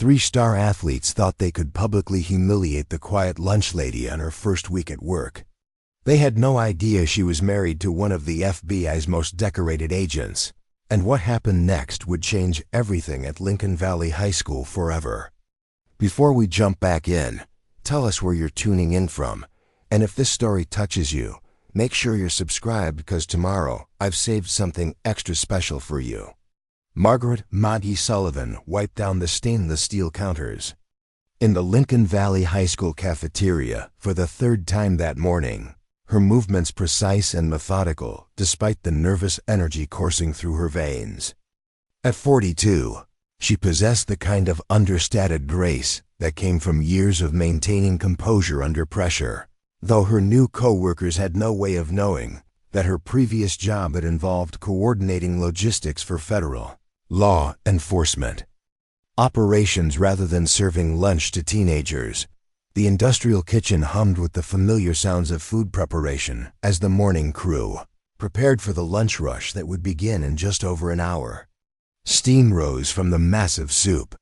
3-star athletes thought they could publicly humiliate the quiet lunch lady on her first week at work. They had no idea she was married to one of the FBI's most decorated agents, and what happened next would change everything at Lincoln Valley High School forever. Before we jump back in, tell us where you're tuning in from, and if this story touches you, make sure you're subscribed because tomorrow I've saved something extra special for you. Margaret "Maggie" Sullivan wiped down the stainless steel counters in the Lincoln Valley High School cafeteria for the third time that morning, her movements precise and methodical despite the nervous energy coursing through her veins. At 42, she possessed the kind of understated grace that came from years of maintaining composure under pressure, though her new co-workers had no way of knowing that her previous job had involved coordinating logistics for federal law enforcement operations rather than serving lunch to teenagers. The industrial kitchen hummed with the familiar sounds of food preparation as the morning crew prepared for the lunch rush that would begin in just over an hour. Steam rose from the massive soup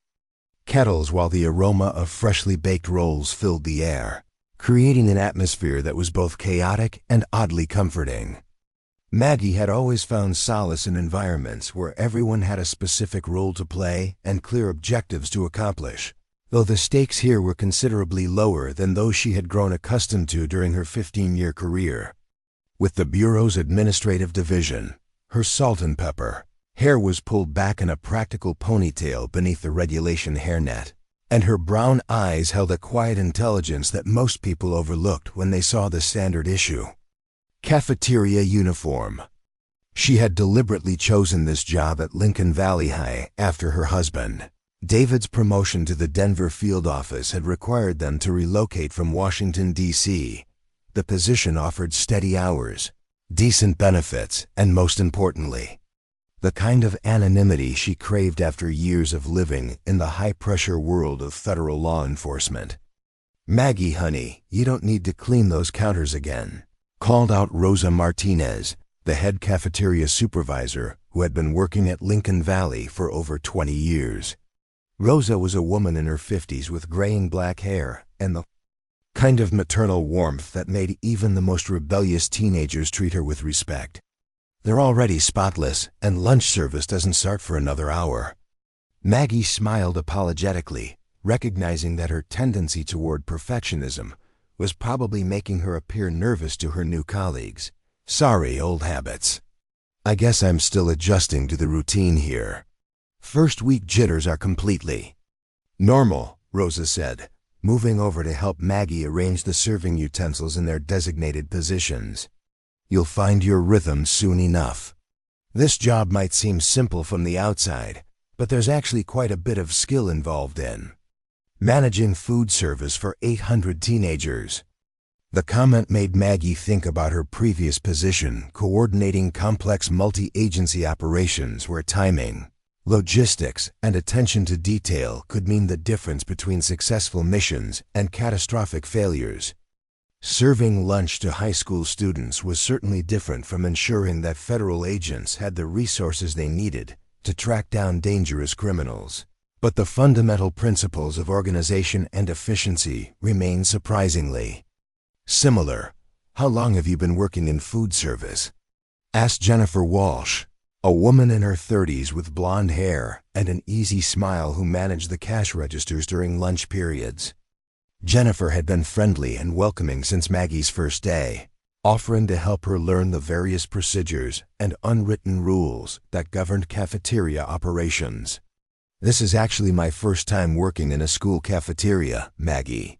kettles while the aroma of freshly baked rolls filled the air, creating an atmosphere that was both chaotic and oddly comforting. Maggie had always found solace in environments where everyone had a specific role to play and clear objectives to accomplish, though the stakes here were considerably lower than those she had grown accustomed to during her 15-year career. With the Bureau's administrative division, her salt and pepper hair was pulled back in a practical ponytail beneath the regulation hairnet, and her brown eyes held a quiet intelligence that most people overlooked when they saw the standard issue cafeteria uniform. She had deliberately chosen this job at Lincoln Valley High after her husband, David's promotion to the Denver field office had required them to relocate from Washington, D.C. The position offered steady hours, decent benefits, and most importantly, the kind of anonymity she craved after years of living in the high-pressure world of federal law enforcement. "Maggie, honey, you don't need to clean those counters again," called out Rosa Martinez, the head cafeteria supervisor who had been working at Lincoln Valley for over 20 years. Rosa was a woman in her 50s with graying black hair and the kind of maternal warmth that made even the most rebellious teenagers treat her with respect. "They're already spotless, and lunch service doesn't start for another hour." Maggie smiled apologetically, recognizing that her tendency toward perfectionism was probably making her appear nervous to her new colleagues. "Sorry, old habits. I guess I'm still adjusting to the routine here. First week jitters are completely normal," Rosa said, moving over to help Maggie arrange the serving utensils in their designated positions. "You'll find your rhythm soon enough. This job might seem simple from the outside, but there's actually quite a bit of skill involved in managing food service for 800 teenagers." The comment made Maggie think about her previous position coordinating complex multi-agency operations where timing, logistics, and attention to detail could mean the difference between successful missions and catastrophic failures. Serving lunch to high school students was certainly different from ensuring that federal agents had the resources they needed to track down dangerous criminals. But the fundamental principles of organization and efficiency remain surprisingly similar. "How long have you been working in food service?" asked Jennifer Walsh, a woman in her 30s with blonde hair and an easy smile who managed the cash registers during lunch periods. Jennifer had been friendly and welcoming since Maggie's first day, offering to help her learn the various procedures and unwritten rules that governed cafeteria operations. "This is actually my first time working in a school cafeteria," Maggie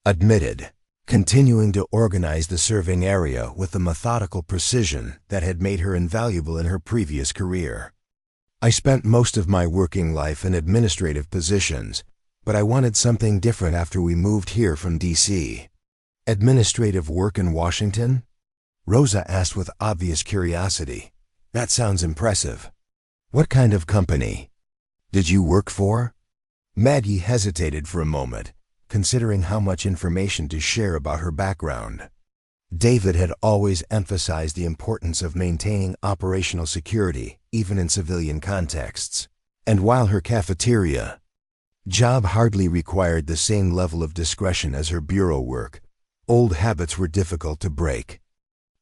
admitted, continuing to organize the serving area with the methodical precision that had made her invaluable in her previous career. "I spent most of my working life in administrative positions, but I wanted something different after we moved here from D.C. "Administrative work in Washington?" Rosa asked with obvious curiosity. "That sounds impressive. What kind of company did you work for?" Maggie hesitated for a moment, considering how much information to share about her background. David had always emphasized the importance of maintaining operational security, even in civilian contexts. And while her cafeteria Job hardly required the same level of discretion as her bureau work. Old habits were difficult to break.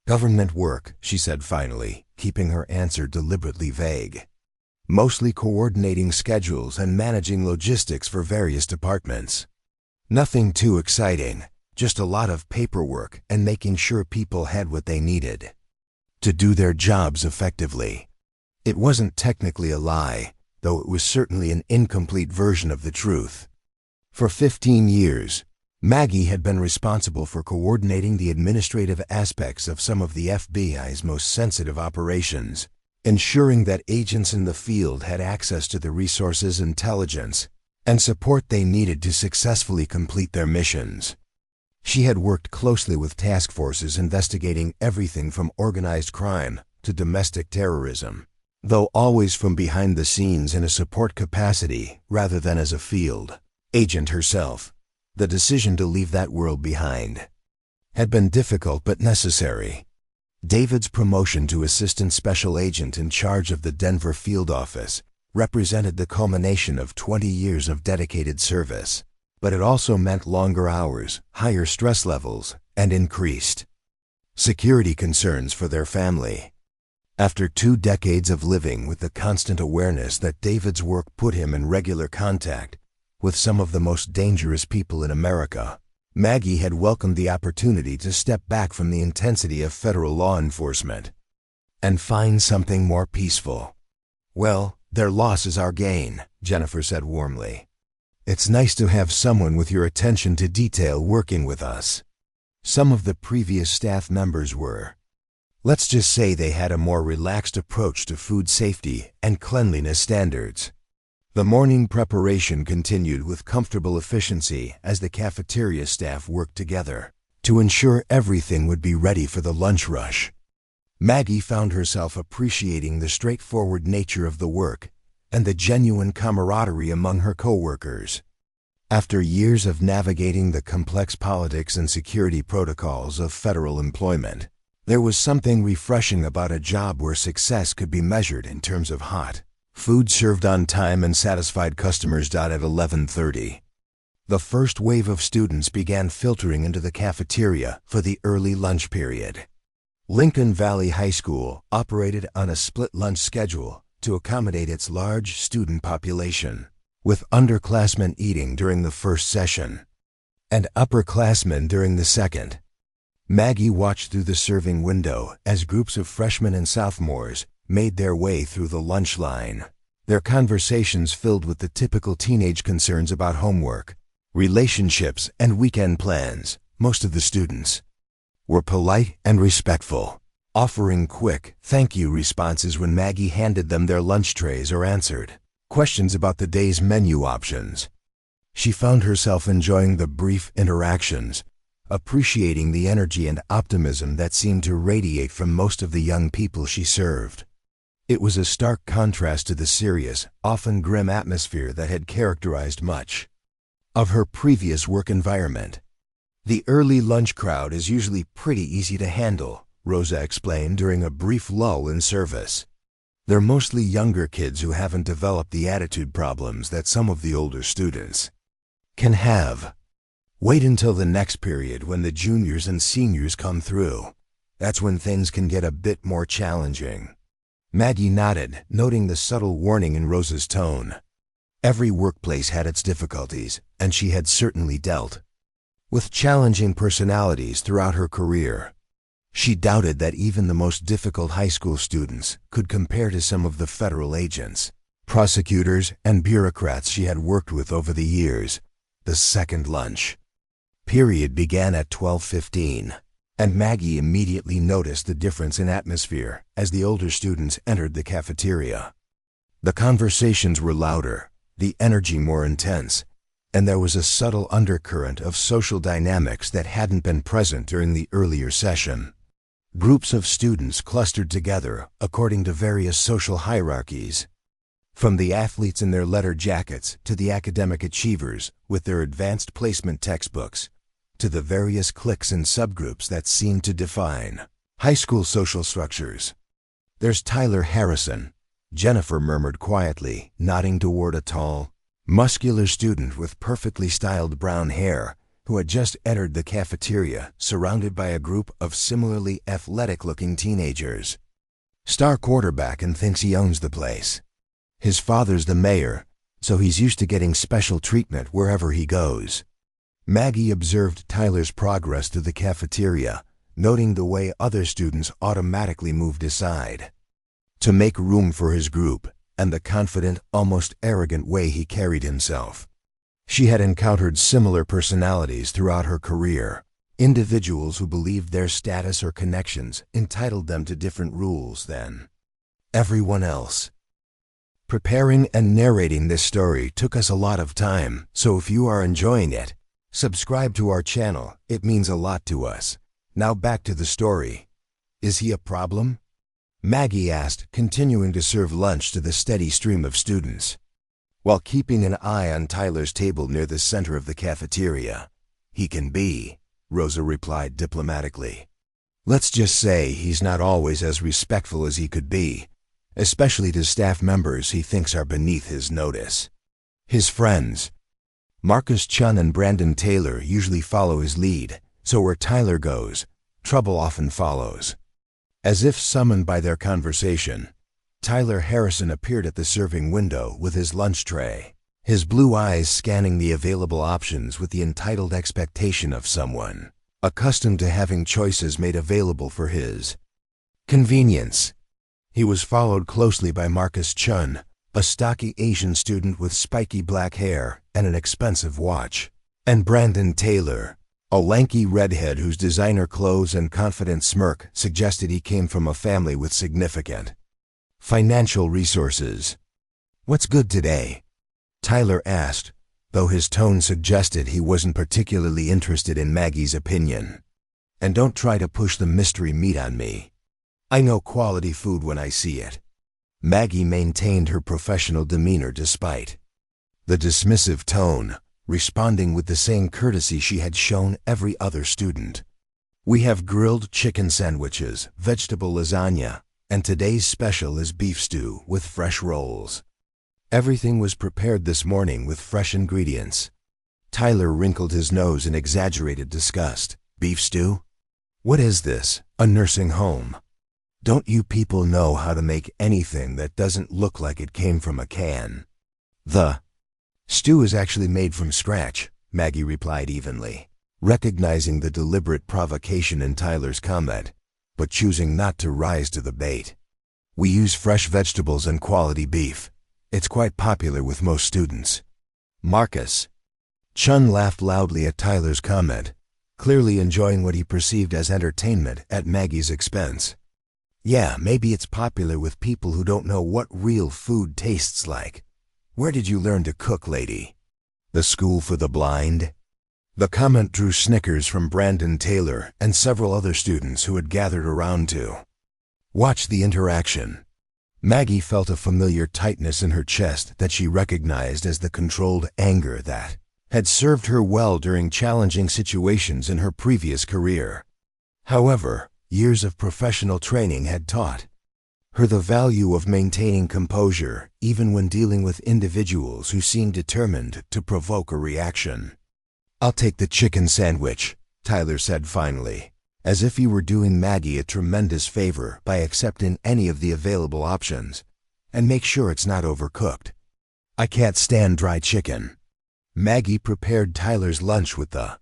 Government work, she said finally, keeping her answer deliberately vague. Mostly coordinating schedules and managing logistics for various departments. Nothing too exciting, just a lot of paperwork and making sure people had what they needed to do their jobs effectively. It wasn't technically a lie, though it was certainly an incomplete version of the truth. For 15 years, Maggie had been responsible for coordinating the administrative aspects of some of the FBI's most sensitive operations, ensuring that agents in the field had access to the resources, intelligence, and support they needed to successfully complete their missions. She had worked closely with task forces investigating everything from organized crime to domestic terrorism, though always from behind the scenes in a support capacity rather than as a field agent herself. The decision to leave that world behind had been difficult but necessary. David's promotion to assistant special agent in charge of the Denver field office represented the culmination of 20 years of dedicated service, but it also meant longer hours, higher stress levels, and increased security concerns for their family. After 2 decades of living with the constant awareness that David's work put him in regular contact with some of the most dangerous people in America, Maggie had welcomed the opportunity to step back from the intensity of federal law enforcement and find something more peaceful. "Well, their loss is our gain," Jennifer said warmly. "It's nice to have someone with your attention to detail working with us." Some of the previous staff members were. Let's just say they had a more relaxed approach to food safety and cleanliness standards. The morning preparation continued with comfortable efficiency as the cafeteria staff worked together to ensure everything would be ready for the lunch rush. Maggie found herself appreciating the straightforward nature of the work and the genuine camaraderie among her coworkers. After years of navigating the complex politics and security protocols of federal employment, there was something refreshing about a job where success could be measured in terms of hot food served on time and satisfied customers. At 11:30, the first wave of students began filtering into the cafeteria for the early lunch period. Lincoln Valley High School operated on a split lunch schedule to accommodate its large student population, with underclassmen eating during the first session and upperclassmen during the second. Maggie watched through the serving window as groups of freshmen and sophomores made their way through the lunch line, their conversations filled with the typical teenage concerns about homework, relationships, and weekend plans. Most of the students were polite and respectful, offering quick thank you responses when Maggie handed them their lunch trays or answered questions about the day's menu options. She found herself enjoying the brief interactions, appreciating the energy and optimism that seemed to radiate from most of the young people she served. It was a stark contrast to the serious, often grim atmosphere that had characterized much of her previous work environment. "The early lunch crowd is usually pretty easy to handle," Rosa explained during a brief lull in service. "They're mostly younger kids who haven't developed the attitude problems that some of the older students can have. Wait until the next period when the juniors and seniors come through. That's when things can get a bit more challenging." Maggie nodded, noting the subtle warning in Rosa's tone. Every workplace had its difficulties, and she had certainly dealt with challenging personalities throughout her career. She doubted that even the most difficult high school students could compare to some of the federal agents, prosecutors, and bureaucrats she had worked with over the years. The second lunch period began at 12:15. And Maggie immediately noticed the difference in atmosphere as the older students entered the cafeteria. The conversations were louder, the energy more intense, and there was a subtle undercurrent of social dynamics that hadn't been present during the earlier session. Groups of students clustered together according to various social hierarchies, from the athletes in their leather jackets to the academic achievers with their advanced placement textbooks, to the various cliques and subgroups that seemed to define high school social structures. "There's Tyler Harrison," Jennifer murmured quietly, nodding toward a tall, muscular student with perfectly styled brown hair who had just entered the cafeteria surrounded by a group of similarly athletic-looking teenagers. Star quarterback and thinks he owns the place. His father's the mayor, so he's used to getting special treatment wherever he goes. Maggie observed Tyler's progress through the cafeteria, noting the way other students automatically moved aside to make room for his group and the confident, almost arrogant way he carried himself. She had encountered similar personalities throughout her career, individuals who believed their status or connections entitled them to different rules than everyone else. Preparing and narrating this story took us a lot of time, so if you are enjoying it, subscribe to our channel. It means a lot to us. Now back to the story. Is he a problem? Maggie asked, continuing to serve lunch to the steady stream of students, while keeping an eye on Tyler's table near the center of the cafeteria. He can be, Rosa replied diplomatically. Let's just say he's not always as respectful as he could be, especially to staff members he thinks are beneath his notice. His friends, Marcus Chun and Brandon Taylor, usually follow his lead, so where Tyler goes, trouble often follows. As if summoned by their conversation, Tyler Harrison appeared at the serving window with his lunch tray, his blue eyes scanning the available options with the entitled expectation of someone accustomed to having choices made available for his convenience. He was followed closely by Marcus Chun, a stocky Asian student with spiky black hair and an expensive watch, and Brandon Taylor, a lanky redhead whose designer clothes and confident smirk suggested he came from a family with significant financial resources. "What's good today?" Tyler asked, though his tone suggested he wasn't particularly interested in Maggie's opinion. "And don't try to push the mystery meat on me. I know quality food when I see it." Maggie maintained her professional demeanor despite the dismissive tone, responding with the same courtesy she had shown every other student. "We have grilled chicken sandwiches, vegetable lasagna, and today's special is beef stew with fresh rolls. Everything was prepared this morning with fresh ingredients." Tyler wrinkled his nose in exaggerated disgust. "Beef stew? What is this, a nursing home? Don't you people know how to make anything that doesn't look like it came from a can?" "The stew is actually made from scratch," Maggie replied evenly, recognizing the deliberate provocation in Tyler's comment, but choosing not to rise to the bait. "We use fresh vegetables and quality beef. It's quite popular with most students." Marcus Chun laughed loudly at Tyler's comment, clearly enjoying what he perceived as entertainment at Maggie's expense. "Yeah, maybe it's popular with people who don't know what real food tastes like. Where did you learn to cook, lady? The school for the blind?" The comment drew snickers from Brandon Taylor and several other students who had gathered around to watch the interaction. Maggie felt a familiar tightness in her chest that she recognized as the controlled anger that had served her well during challenging situations in her previous career. However, years of professional training had taught her the value of maintaining composure even when dealing with individuals who seemed determined to provoke a reaction. "I'll take the chicken sandwich," Tyler said finally, as if he were doing Maggie a tremendous favor by accepting any of the available options, "and make sure it's not overcooked. I can't stand dry chicken." Maggie prepared Tyler's lunch with the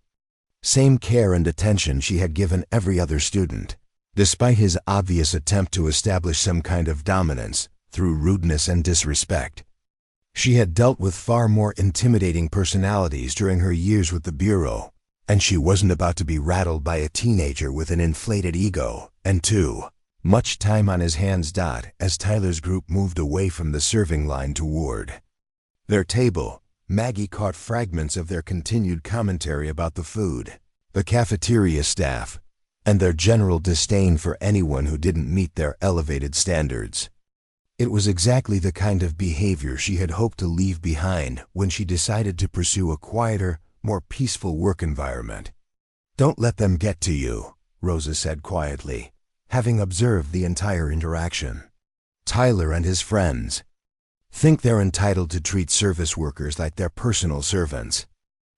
same care and attention she had given every other student, despite his obvious attempt to establish some kind of dominance through rudeness and disrespect. She had dealt with far more intimidating personalities during her years with the Bureau, and she wasn't about to be rattled by a teenager with an inflated ego and too much time on his hands. As Tyler's group moved away from the serving line toward their table, Maggie caught fragments of their continued commentary about the food, the cafeteria staff, and their general disdain for anyone who didn't meet their elevated standards. It was exactly the kind of behavior she had hoped to leave behind when she decided to pursue a quieter, more peaceful work environment. "Don't let them get to you," Rosa said quietly, having observed the entire interaction. Tyler and his friends think they're entitled to treat service workers like their personal servants.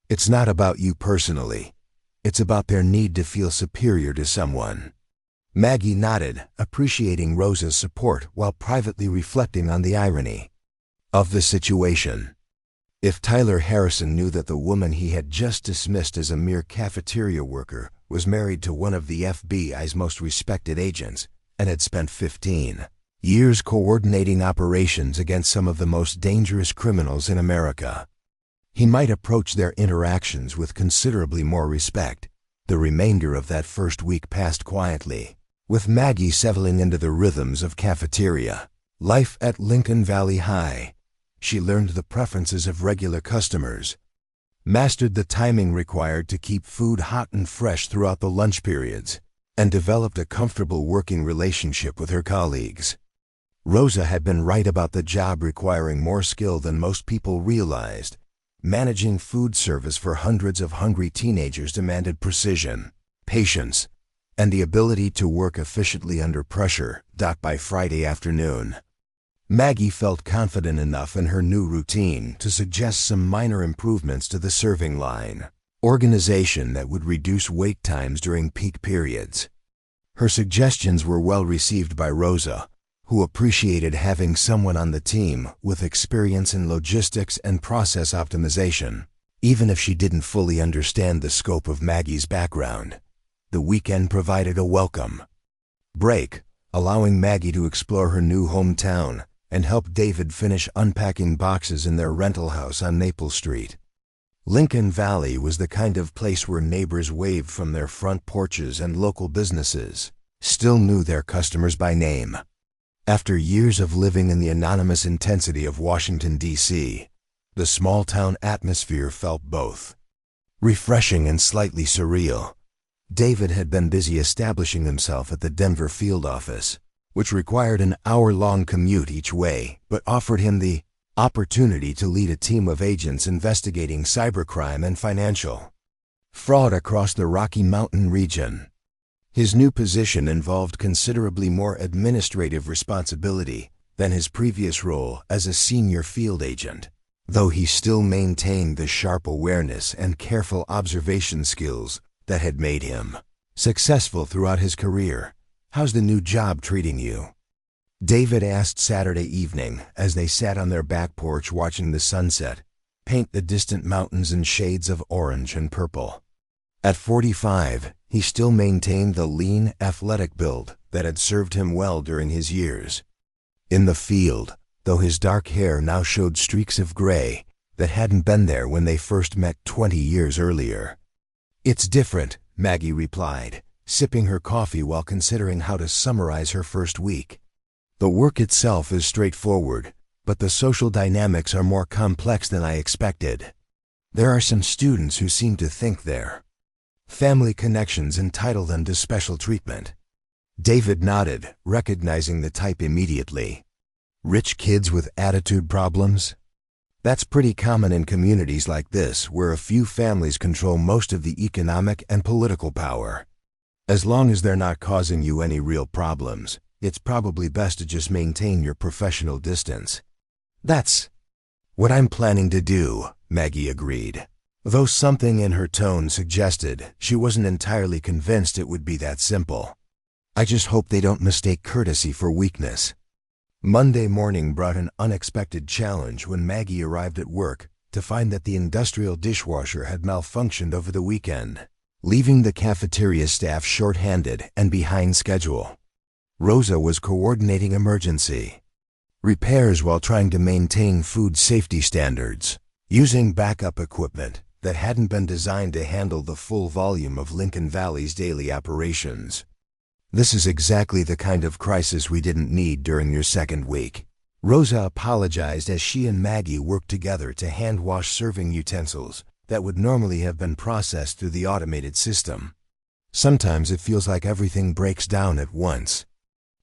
It's not about you personally. It's about their need to feel superior to someone. Maggie nodded, appreciating Rosa's support while privately reflecting on the irony of the situation. If Tyler Harrison knew that the woman he had just dismissed as a mere cafeteria worker was married to one of the FBI's most respected agents and had spent 15 years coordinating operations against some of the most dangerous criminals in America, he might approach their interactions with considerably more respect. The remainder of that first week passed quietly, with Maggie settling into the rhythms of cafeteria life at Lincoln Valley High. She learned the preferences of regular customers, mastered the timing required to keep food hot and fresh throughout the lunch periods, and developed a comfortable working relationship with her colleagues. Rosa had been right about the job requiring more skill than most people realized. Managing food service for hundreds of hungry teenagers demanded precision, patience, and the ability to work efficiently under pressure. By Friday afternoon, Maggie felt confident enough in her new routine to suggest some minor improvements to the serving line organization that would reduce wait times during peak periods. Her suggestions were well received by Rosa, who appreciated having someone on the team with experience in logistics and process optimization. Even if she didn't fully understand the scope of Maggie's background, the weekend provided a welcome break, allowing Maggie to explore her new hometown and help David finish unpacking boxes in their rental house on Maple Street. Lincoln Valley was the kind of place where neighbors waved from their front porches and local businesses still knew their customers by name. After years of living in the anonymous intensity of Washington, D.C., the small-town atmosphere felt both refreshing and slightly surreal. David had been busy establishing himself at the Denver field office, which required an hour-long commute each way, but offered him the opportunity to lead a team of agents investigating cybercrime and financial fraud across the Rocky Mountain region. His new position involved considerably more administrative responsibility than his previous role as a senior field agent, though he still maintained the sharp awareness and careful observation skills that had made him successful throughout his career. "How's the new job treating you?" David asked Saturday evening as they sat on their back porch watching the sunset paint the distant mountains in shades of orange and purple. At 45, he still maintained the lean, athletic build that had served him well during his years in the field, though his dark hair now showed streaks of gray that hadn't been there when they first met 20 years earlier. "It's different," Maggie replied, sipping her coffee while considering how to summarize her first week. "The work itself is straightforward, but the social dynamics are more complex than I expected. There are some students who seem to think their family connections entitle them to special treatment." David nodded, recognizing the type immediately. "Rich kids with attitude problems?" "That's pretty common in communities like this, where a few families control most of the economic and political power. As long as they're not causing you any real problems, it's probably best to just maintain your professional distance." "That's what I'm planning to do," Maggie agreed, though something in her tone suggested she wasn't entirely convinced it would be that simple. "I just hope they don't mistake courtesy for weakness." Monday morning brought an unexpected challenge when Maggie arrived at work to find that the industrial dishwasher had malfunctioned over the weekend, leaving the cafeteria staff short-handed and behind schedule. Rosa was coordinating emergency repairs while trying to maintain food safety standards, using backup equipment that hadn't been designed to handle the full volume of Lincoln Valley's daily operations. "This is exactly the kind of crisis we didn't need during your second week." Rosa apologized as she and Maggie worked together to hand-wash serving utensils that would normally have been processed through the automated system. "Sometimes it feels like everything breaks down at once."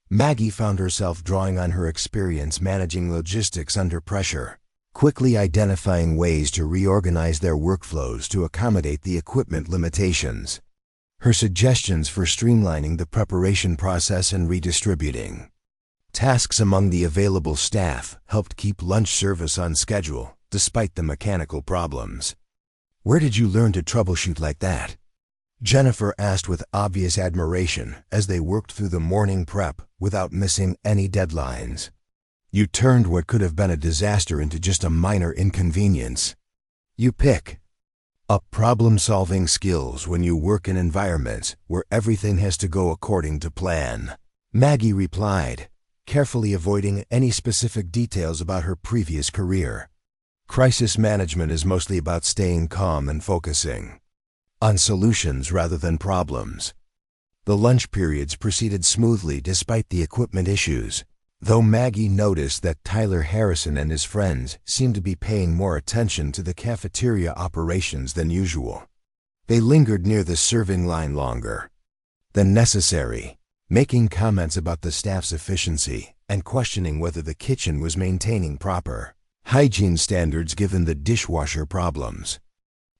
Maggie found herself drawing on her experience managing logistics under pressure, quickly identifying ways to reorganize their workflows to accommodate the equipment limitations. Her suggestions for streamlining the preparation process and redistributing Tasks among the available staff helped keep lunch service on schedule, despite the mechanical problems. "Where did you learn to troubleshoot like that?" Jennifer asked with obvious admiration as they worked through the morning prep without missing any deadlines. "You turned what could have been a disaster into just a minor inconvenience. You pick up problem-solving skills when you work in environments where everything has to go according to plan," Maggie replied, carefully avoiding any specific details about her previous career. "Crisis management is mostly about staying calm and focusing on solutions rather than problems." The lunch periods proceeded smoothly despite the equipment issues, though Maggie noticed that Tyler Harrison and his friends seemed to be paying more attention to the cafeteria operations than usual. They lingered near the serving line longer than necessary, making comments about the staff's efficiency and questioning whether the kitchen was maintaining proper hygiene standards given the dishwasher problems.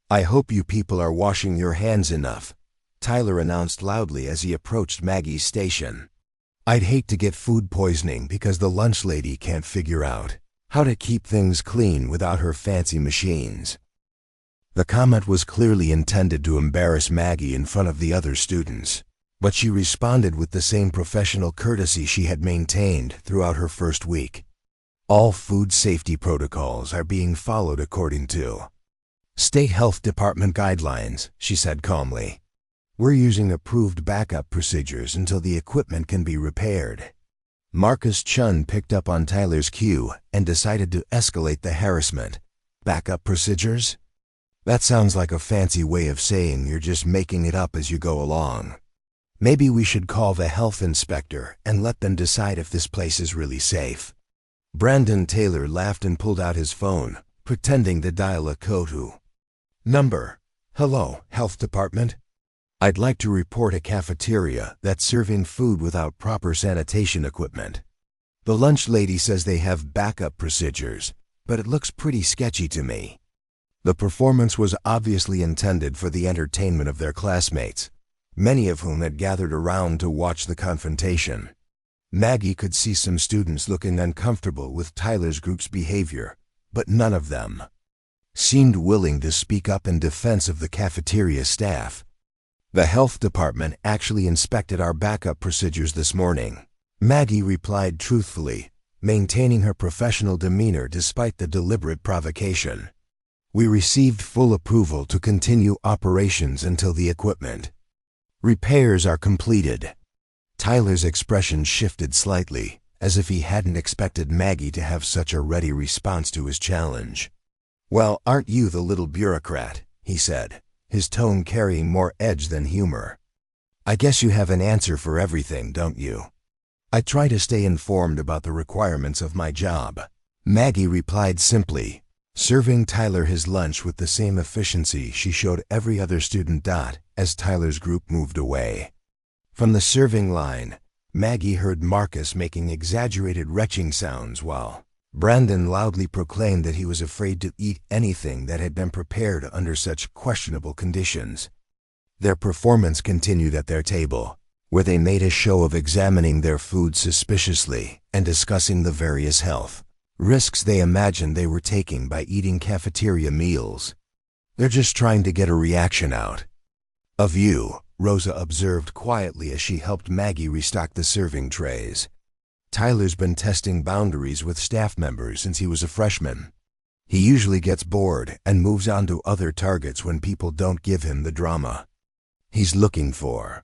"I hope you people are washing your hands enough," Tyler announced loudly as he approached Maggie's station. "I'd hate to get food poisoning because the lunch lady can't figure out how to keep things clean without her fancy machines." The comment was clearly intended to embarrass Maggie in front of the other students, but she responded with the same professional courtesy she had maintained throughout her first week. "All food safety protocols are being followed according to State Health Department guidelines," she said calmly. "We're using approved backup procedures until the equipment can be repaired." Marcus Chun picked up on Tyler's cue and decided to escalate the harassment. "Backup procedures? That sounds like a fancy way of saying you're just making it up as you go along. Maybe we should call the health inspector and let them decide if this place is really safe." Brandon Taylor laughed and pulled out his phone, pretending to dial a code number. "Hello, Health Department. I'd like to report a cafeteria that's serving food without proper sanitation equipment. The lunch lady says they have backup procedures, but it looks pretty sketchy to me." The performance was obviously intended for the entertainment of their classmates, many of whom had gathered around to watch the confrontation. Maggie could see some students looking uncomfortable with Tyler's group's behavior, but none of them seemed willing to speak up in defense of the cafeteria staff. "The health department actually inspected our backup procedures this morning," Maggie replied truthfully, maintaining her professional demeanor despite the deliberate provocation. "We received full approval to continue operations until the equipment repairs are completed." Tyler's expression shifted slightly, as if he hadn't expected Maggie to have such a ready response to his challenge. "Well, aren't you the little bureaucrat?" he said, his tone carrying more edge than humor. "I guess you have an answer for everything, don't you?" "I try to stay informed about the requirements of my job," Maggie replied simply, serving Tyler his lunch with the same efficiency she showed every other student. As Tyler's group moved away from the serving line, Maggie heard Marcus making exaggerated retching sounds while Brandon loudly proclaimed that he was afraid to eat anything that had been prepared under such questionable conditions. Their performance continued at their table, where they made a show of examining their food suspiciously and discussing the various health risks they imagined they were taking by eating cafeteria meals. "They're just trying to get a reaction out of you," Rosa observed quietly as she helped Maggie restock the serving trays. "Tyler's been testing boundaries with staff members since he was a freshman. He usually gets bored and moves on to other targets when people don't give him the drama he's looking for."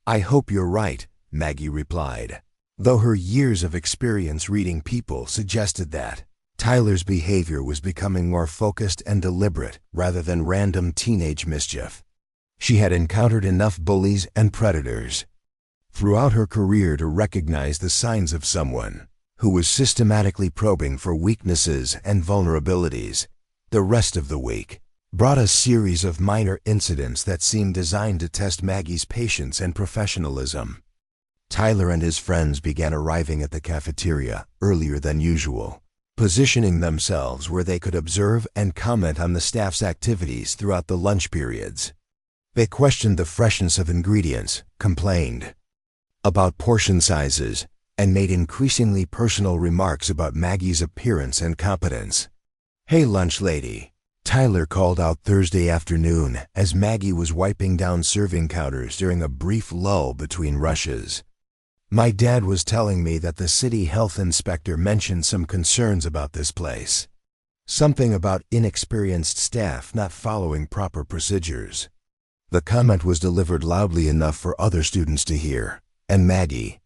"I hope you're right," Maggie replied, though her years of experience reading people suggested that Tyler's behavior was becoming more focused and deliberate rather than random teenage mischief. She had encountered enough bullies and predators throughout her career to recognize the signs of someone who was systematically probing for weaknesses and vulnerabilities. The rest of the week brought a series of minor incidents that seemed designed to test Maggie's patience and professionalism. Tyler and his friends began arriving at the cafeteria earlier than usual, positioning themselves where they could observe and comment on the staff's activities throughout the lunch periods. They questioned the freshness of ingredients, complained about portion sizes, and made increasingly personal remarks about Maggie's appearance and competence. "Hey, lunch lady," Tyler called out Thursday afternoon as Maggie was wiping down serving counters during a brief lull between rushes. "My dad was telling me that the city health inspector mentioned some concerns about this place. Something about inexperienced staff not following proper procedures." The comment was delivered loudly enough for other students to hear, and Maggie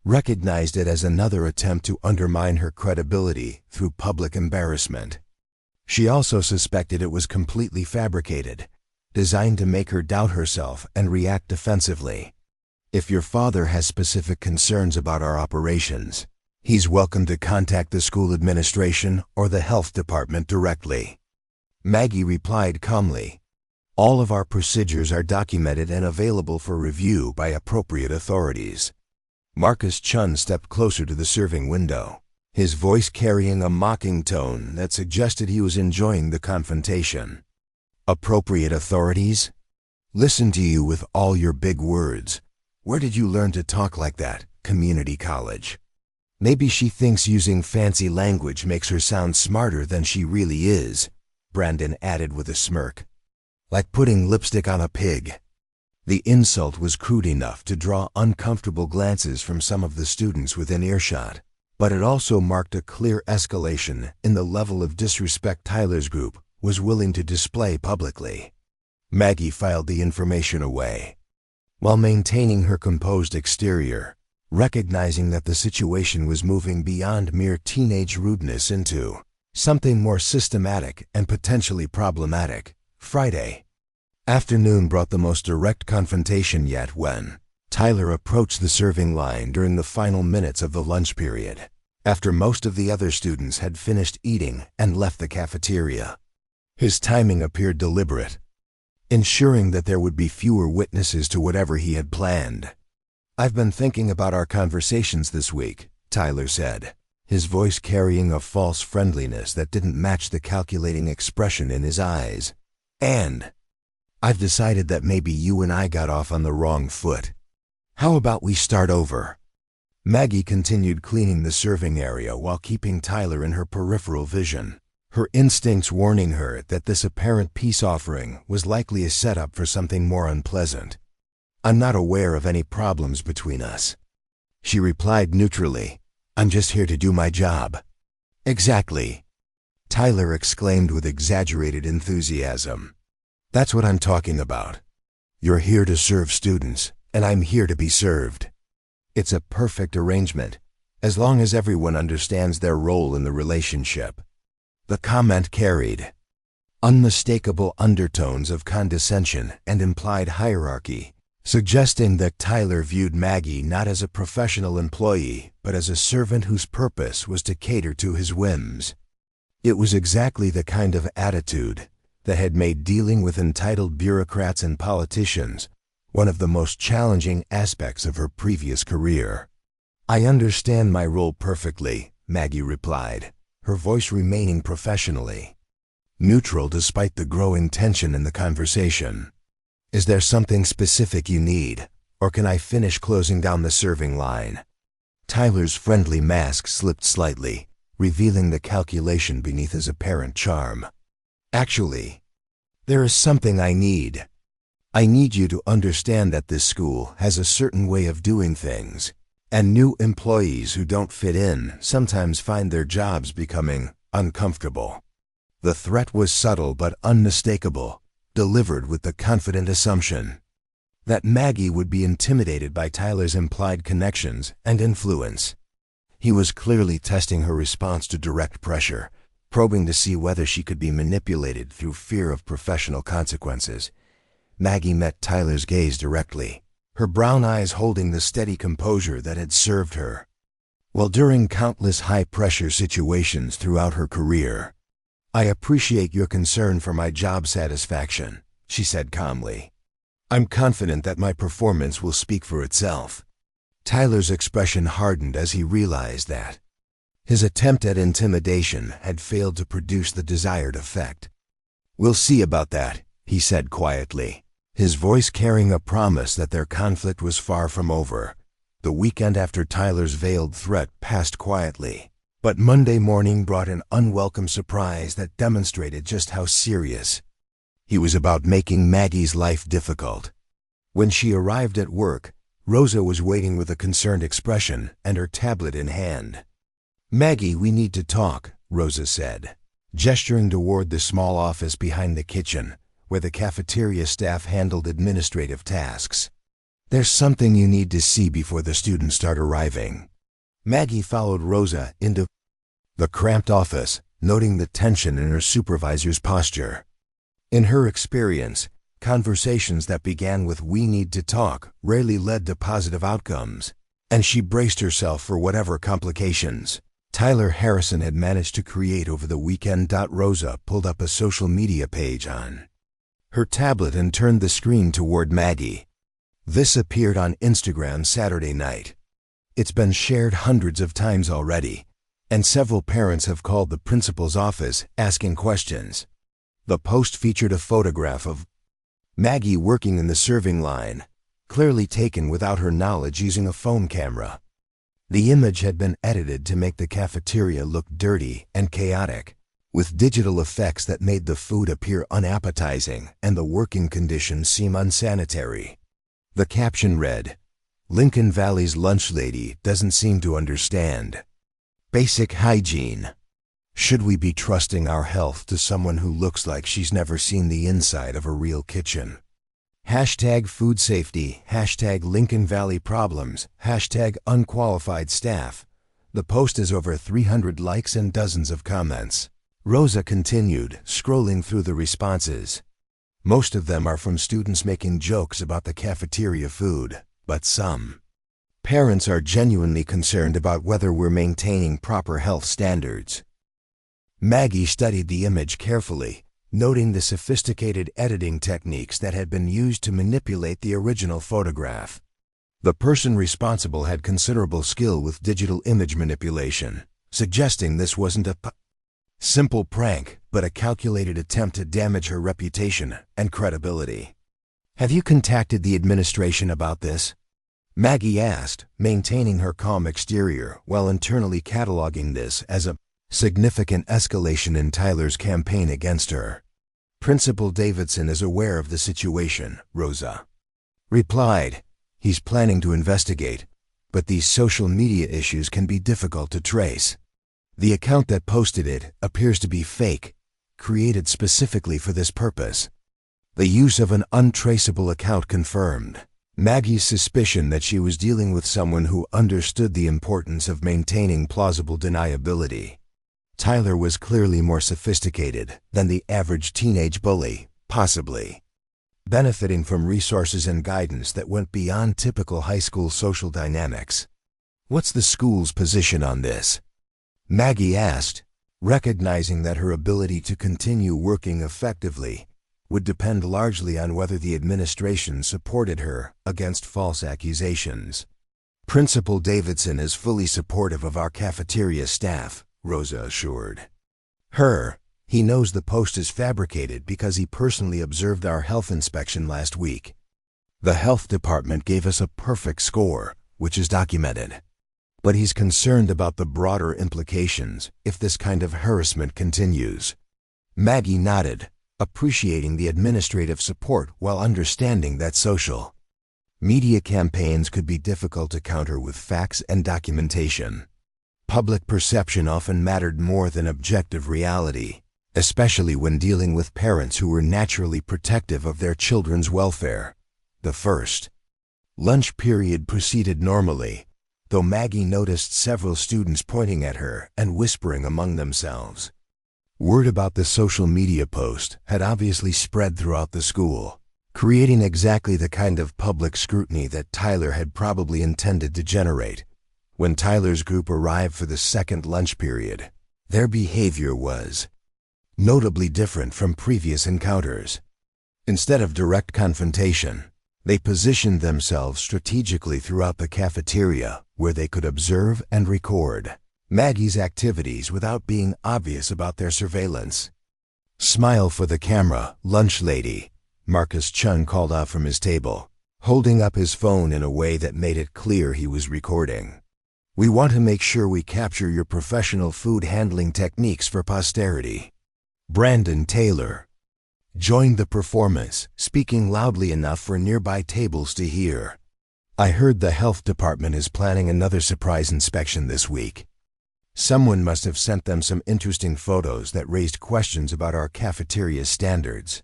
recognized it as another attempt to undermine her credibility through public embarrassment. She also suspected it was completely fabricated, designed to make her doubt herself and react defensively. "If your father has specific concerns about our operations, he's welcome to contact the school administration or the health department directly," Maggie replied calmly. "All of our procedures are documented and available for review by appropriate authorities." Marcus Chun stepped closer to the serving window, his voice carrying a mocking tone that suggested he was enjoying the confrontation. "Appropriate authorities? Listen to you with all your big words. Where did you learn to talk like that? Community college?" "Maybe she thinks using fancy language makes her sound smarter than she really is," Brandon added with a smirk. "Like putting lipstick on a pig." The insult was crude enough to draw uncomfortable glances from some of the students within earshot, but it also marked a clear escalation in the level of disrespect Tyler's group was willing to display publicly. Maggie filed the information away, while maintaining her composed exterior, recognizing that the situation was moving beyond mere teenage rudeness into something more systematic and potentially problematic. Friday afternoon brought the most direct confrontation yet when Tyler approached the serving line during the final minutes of the lunch period, after most of the other students had finished eating and left the cafeteria. His timing appeared deliberate, ensuring that there would be fewer witnesses to whatever he had planned. "I've been thinking about our conversations this week," Tyler said, his voice carrying a false friendliness that didn't match the calculating expression in his eyes. "And I've decided that maybe you and I got off on the wrong foot. How about we start over?" Maggie continued cleaning the serving area while keeping Tyler in her peripheral vision, her instincts warning her that this apparent peace offering was likely a setup for something more unpleasant. "I'm not aware of any problems between us," she replied neutrally. "I'm just here to do my job." "Exactly," Tyler exclaimed with exaggerated enthusiasm. "That's what I'm talking about. You're here to serve students, and I'm here to be served. It's a perfect arrangement, as long as everyone understands their role in the relationship." The comment carried unmistakable undertones of condescension and implied hierarchy, suggesting that Tyler viewed Maggie not as a professional employee, but as a servant whose purpose was to cater to his whims. It was exactly the kind of attitude that had made dealing with entitled bureaucrats and politicians one of the most challenging aspects of her previous career. "I understand my role perfectly," Maggie replied, her voice remaining professionally neutral despite the growing tension in the conversation. "Is there something specific you need, or can I finish closing down the serving line?" Tyler's friendly mask slipped slightly, revealing the calculation beneath his apparent charm. "Actually, there is something I need. I need you to understand that this school has a certain way of doing things, and new employees who don't fit in sometimes find their jobs becoming uncomfortable." The threat was subtle but unmistakable, delivered with the confident assumption that Maggie would be intimidated by Tyler's implied connections and influence. He was clearly testing her response to direct pressure, probing to see whether she could be manipulated through fear of professional consequences. Maggie met Tyler's gaze directly, her brown eyes holding the steady composure that had served her well during countless high-pressure situations throughout her career. "I appreciate your concern for my job satisfaction," she said calmly. "I'm confident that my performance will speak for itself." Tyler's expression hardened as he realized that his attempt at intimidation had failed to produce the desired effect. "We'll see about that," he said quietly, his voice carrying a promise that their conflict was far from over. The weekend after Tyler's veiled threat passed quietly, but Monday morning brought an unwelcome surprise that demonstrated just how serious he was about making Maggie's life difficult. When she arrived at work, Rosa was waiting with a concerned expression and her tablet in hand. "Maggie, we need to talk," Rosa said, gesturing toward the small office behind the kitchen, where the cafeteria staff handled administrative tasks. "There's something you need to see before the students start arriving." Maggie followed Rosa into the cramped office, noting the tension in her supervisor's posture. In her experience, conversations that began with "we need to talk" rarely led to positive outcomes, and she braced herself for whatever complications Tyler Harrison had managed to create over the weekend. Rosa pulled up a social media page on her tablet and turned the screen toward Maggie. This appeared on Instagram Saturday night. It's been shared hundreds of times already, and several parents have called the principal's office asking questions. The post featured a photograph of Maggie working in the serving line, clearly taken without her knowledge using a phone camera. The image had been edited to make the cafeteria look dirty and chaotic, with digital effects that made the food appear unappetizing and the working conditions seem unsanitary. The caption read, "Lincoln Valley's lunch lady doesn't seem to understand basic hygiene. Should we be trusting our health to someone who looks like she's never seen the inside of a real kitchen?" Hashtag food safety, hashtag Lincoln Valley problems, hashtag unqualified staff. The post has over 300 likes and dozens of comments. Rosa continued, scrolling through the responses. Most of them are from students making jokes about the cafeteria food, but some parents are genuinely concerned about whether we're maintaining proper health standards. Maggie studied the image carefully, noting the sophisticated editing techniques that had been used to manipulate the original photograph. The person responsible had considerable skill with digital image manipulation, suggesting this wasn't a simple prank, but a calculated attempt to damage her reputation and credibility. "Have you contacted the administration about this?" Maggie asked, maintaining her calm exterior while internally cataloging this as a significant escalation in Tyler's campaign against her. "Principal Davidson is aware of the situation," Rosa replied. "He's planning to investigate, but these social media issues can be difficult to trace. The account that posted it appears to be fake, created specifically for this purpose." The use of an untraceable account confirmed Maggie's suspicion that she was dealing with someone who understood the importance of maintaining plausible deniability. Tyler was clearly more sophisticated than the average teenage bully, possibly benefiting from resources and guidance that went beyond typical high school social dynamics. "What's the school's position on this?" Maggie asked, recognizing that her ability to continue working effectively would depend largely on whether the administration supported her against false accusations. "Principal Davidson is fully supportive of our cafeteria staff," Rosa assured her. "He knows the post is fabricated because he personally observed our health inspection last week. The health department gave us a perfect score, which is documented. But he's concerned about the broader implications if this kind of harassment continues." Maggie nodded, appreciating the administrative support while understanding that social media campaigns could be difficult to counter with facts and documentation. Public perception often mattered more than objective reality, especially when dealing with parents who were naturally protective of their children's welfare. The first lunch period proceeded normally, though Maggie noticed several students pointing at her and whispering among themselves. Word about the social media post had obviously spread throughout the school, creating exactly the kind of public scrutiny that Tyler had probably intended to generate. When Tyler's group arrived for the second lunch period, their behavior was notably different from previous encounters. Instead of direct confrontation, they positioned themselves strategically throughout the cafeteria where they could observe and record Maggie's activities without being obvious about their surveillance. "Smile for the camera, lunch lady," Marcus Chung called out from his table, holding up his phone in a way that made it clear he was recording. "We want to make sure we capture your professional food handling techniques for posterity." Brandon Taylor joined the performance, speaking loudly enough for nearby tables to hear. "I heard the health department is planning another surprise inspection this week. Someone must have sent them some interesting photos that raised questions about our cafeteria standards."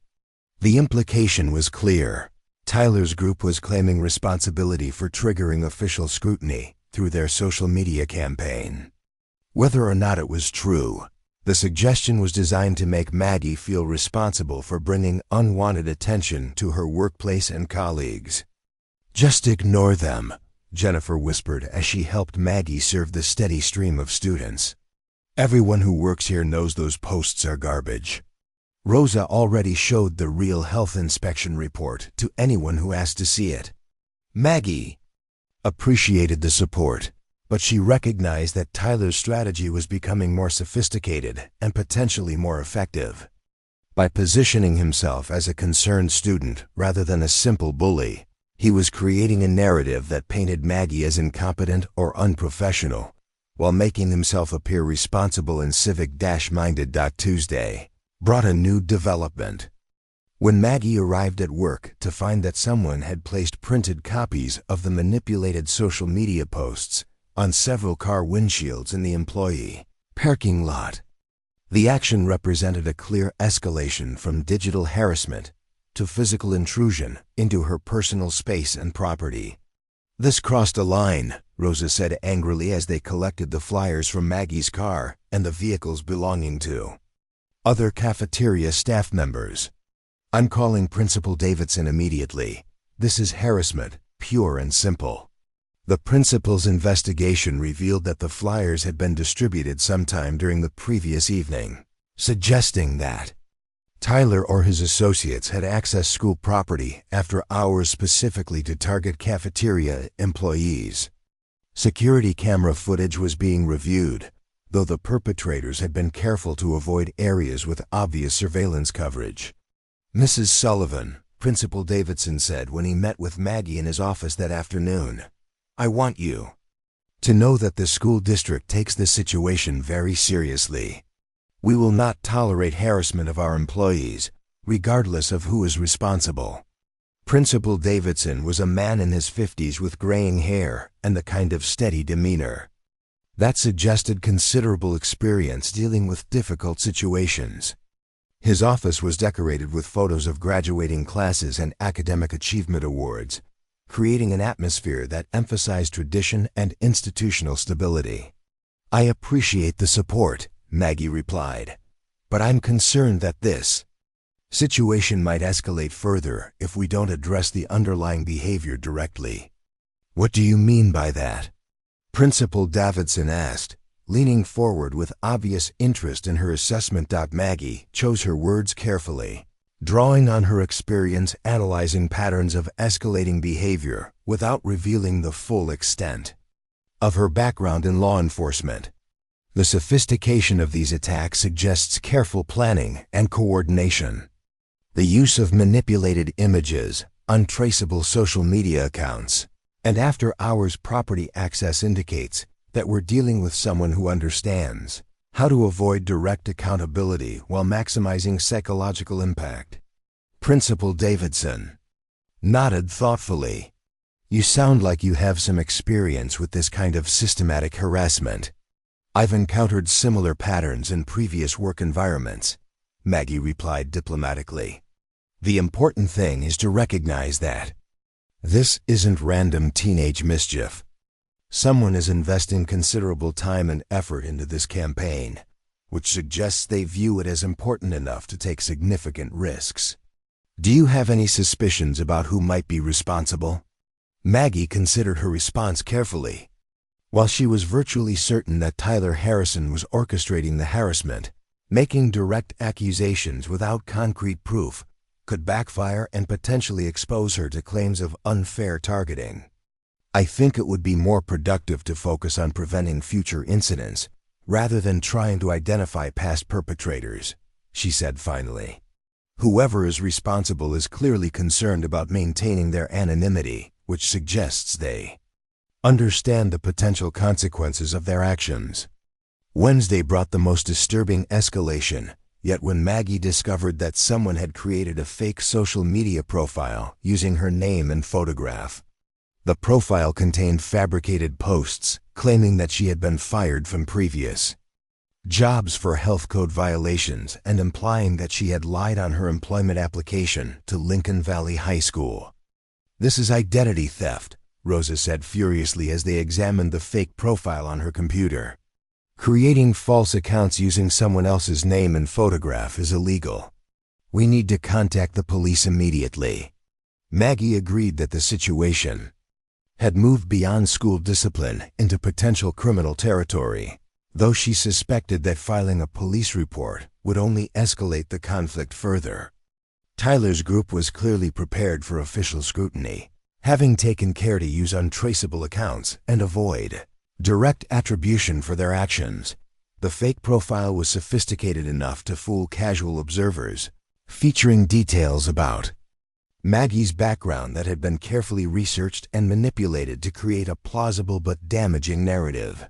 The implication was clear. Tyler's group was claiming responsibility for triggering official scrutiny through their social media campaign. Whether or not it was true, the suggestion was designed to make Maggie feel responsible for bringing unwanted attention to her workplace and colleagues. "Just ignore them," Jennifer whispered as she helped Maggie serve the steady stream of students. "Everyone who works here knows those posts are garbage." Rosa already showed the real health inspection report to anyone who asked to see it. Maggie appreciated the support, but she recognized that Tyler's strategy was becoming more sophisticated and potentially more effective. By positioning himself as a concerned student rather than a simple bully, he was creating a narrative that painted Maggie as incompetent or unprofessional, while making himself appear responsible and civic-minded. Tuesday brought a new development. When Maggie arrived at work to find that someone had placed printed copies of the manipulated social media posts on several car windshields in the employee parking lot, the action represented a clear escalation from digital harassment to physical intrusion into her personal space and property. "This crossed a line," Rosa said angrily as they collected the flyers from Maggie's car and the vehicles belonging to other cafeteria staff members. "I'm calling Principal Davidson immediately. This is harassment, pure and simple." The principal's investigation revealed that the flyers had been distributed sometime during the previous evening, suggesting that Tyler or his associates had accessed school property after hours specifically to target cafeteria employees. Security camera footage was being reviewed, though the perpetrators had been careful to avoid areas with obvious surveillance coverage. "Mrs. Sullivan," Principal Davidson said when he met with Maggie in his office that afternoon, "I want you to know that the school district takes this situation very seriously. We will not tolerate harassment of our employees, regardless of who is responsible." Principal Davidson was a man in his 50s with graying hair and the kind of steady demeanor that suggested considerable experience dealing with difficult situations. His office was decorated with photos of graduating classes and academic achievement awards, creating an atmosphere that emphasized tradition and institutional stability. "I appreciate the support," Maggie replied, "but I'm concerned that this situation might escalate further if we don't address the underlying behavior directly." "What do you mean by that?" Principal Davidson asked, leaning forward with obvious interest in her assessment. Maggie chose her words carefully, drawing on her experience analyzing patterns of escalating behavior without revealing the full extent of her background in law enforcement. The sophistication of these attacks suggests careful planning and coordination. The use of manipulated images, untraceable social media accounts, and after-hours property access indicates that we're dealing with someone who understands how to avoid direct accountability while maximizing psychological impact. Principal Davidson nodded thoughtfully. "You sound like you have some experience with this kind of systematic harassment." "I've encountered similar patterns in previous work environments," Maggie replied diplomatically. "The important thing is to recognize that this isn't random teenage mischief. Someone is investing considerable time and effort into this campaign, which suggests they view it as important enough to take significant risks." "Do you have any suspicions about who might be responsible?" Maggie considered her response carefully. While she was virtually certain that Tyler Harrison was orchestrating the harassment, making direct accusations without concrete proof could backfire and potentially expose her to claims of unfair targeting. "I think it would be more productive to focus on preventing future incidents rather than trying to identify past perpetrators," she said finally. Whoever is responsible is clearly concerned about maintaining their anonymity, which suggests they understand the potential consequences of their actions. Wednesday brought the most disturbing escalation, yet when Maggie discovered that someone had created a fake social media profile using her name and photograph. The profile contained fabricated posts claiming that she had been fired from previous jobs for health code violations and implying that she had lied on her employment application to Lincoln Valley High School. "This is identity theft," Rosa said furiously as they examined the fake profile on her computer. "Creating false accounts using someone else's name and photograph is illegal. We need to contact the police immediately." Maggie agreed that the situation had moved beyond school discipline into potential criminal territory, though she suspected that filing a police report would only escalate the conflict further. Tyler's group was clearly prepared for official scrutiny, having taken care to use untraceable accounts and avoid direct attribution for their actions. The fake profile was sophisticated enough to fool casual observers, featuring details about Maggie's background that had been carefully researched and manipulated to create a plausible but damaging narrative.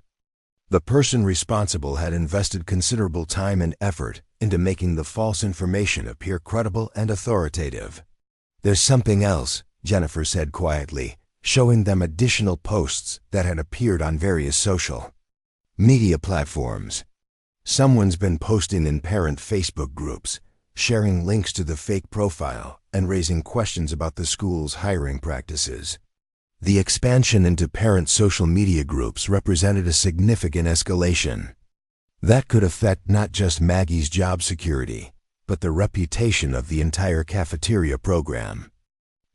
The person responsible had invested considerable time and effort into making the false information appear credible and authoritative. "There's something else," Jennifer said quietly, showing them additional posts that had appeared on various social media platforms. "Someone's been posting in parent Facebook groups, sharing links to the fake profile and raising questions about the school's hiring practices." The expansion into parent social media groups represented a significant escalation. That could affect not just Maggie's job security, but the reputation of the entire cafeteria program.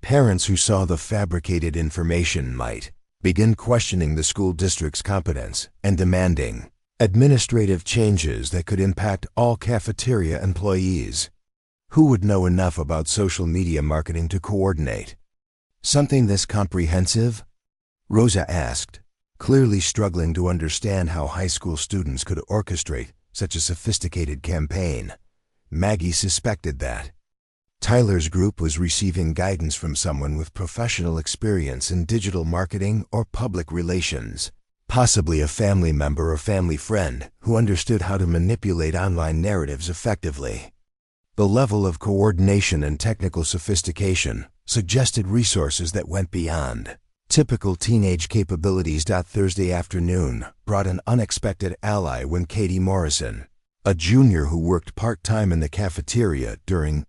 Parents who saw the fabricated information might begin questioning the school district's competence and demanding administrative changes that could impact all cafeteria employees. Who would know enough about social media marketing to coordinate something this comprehensive? Rosa asked, clearly struggling to understand how high school students could orchestrate such a sophisticated campaign. Maggie suspected that Tyler's group was receiving guidance from someone with professional experience in digital marketing or public relations, possibly a family member or family friend who understood how to manipulate online narratives effectively. The level of coordination and technical sophistication suggested resources that went beyond typical teenage capabilities. Thursday afternoon brought an unexpected ally when Katie Morrison, a junior who worked part-time in the cafeteria during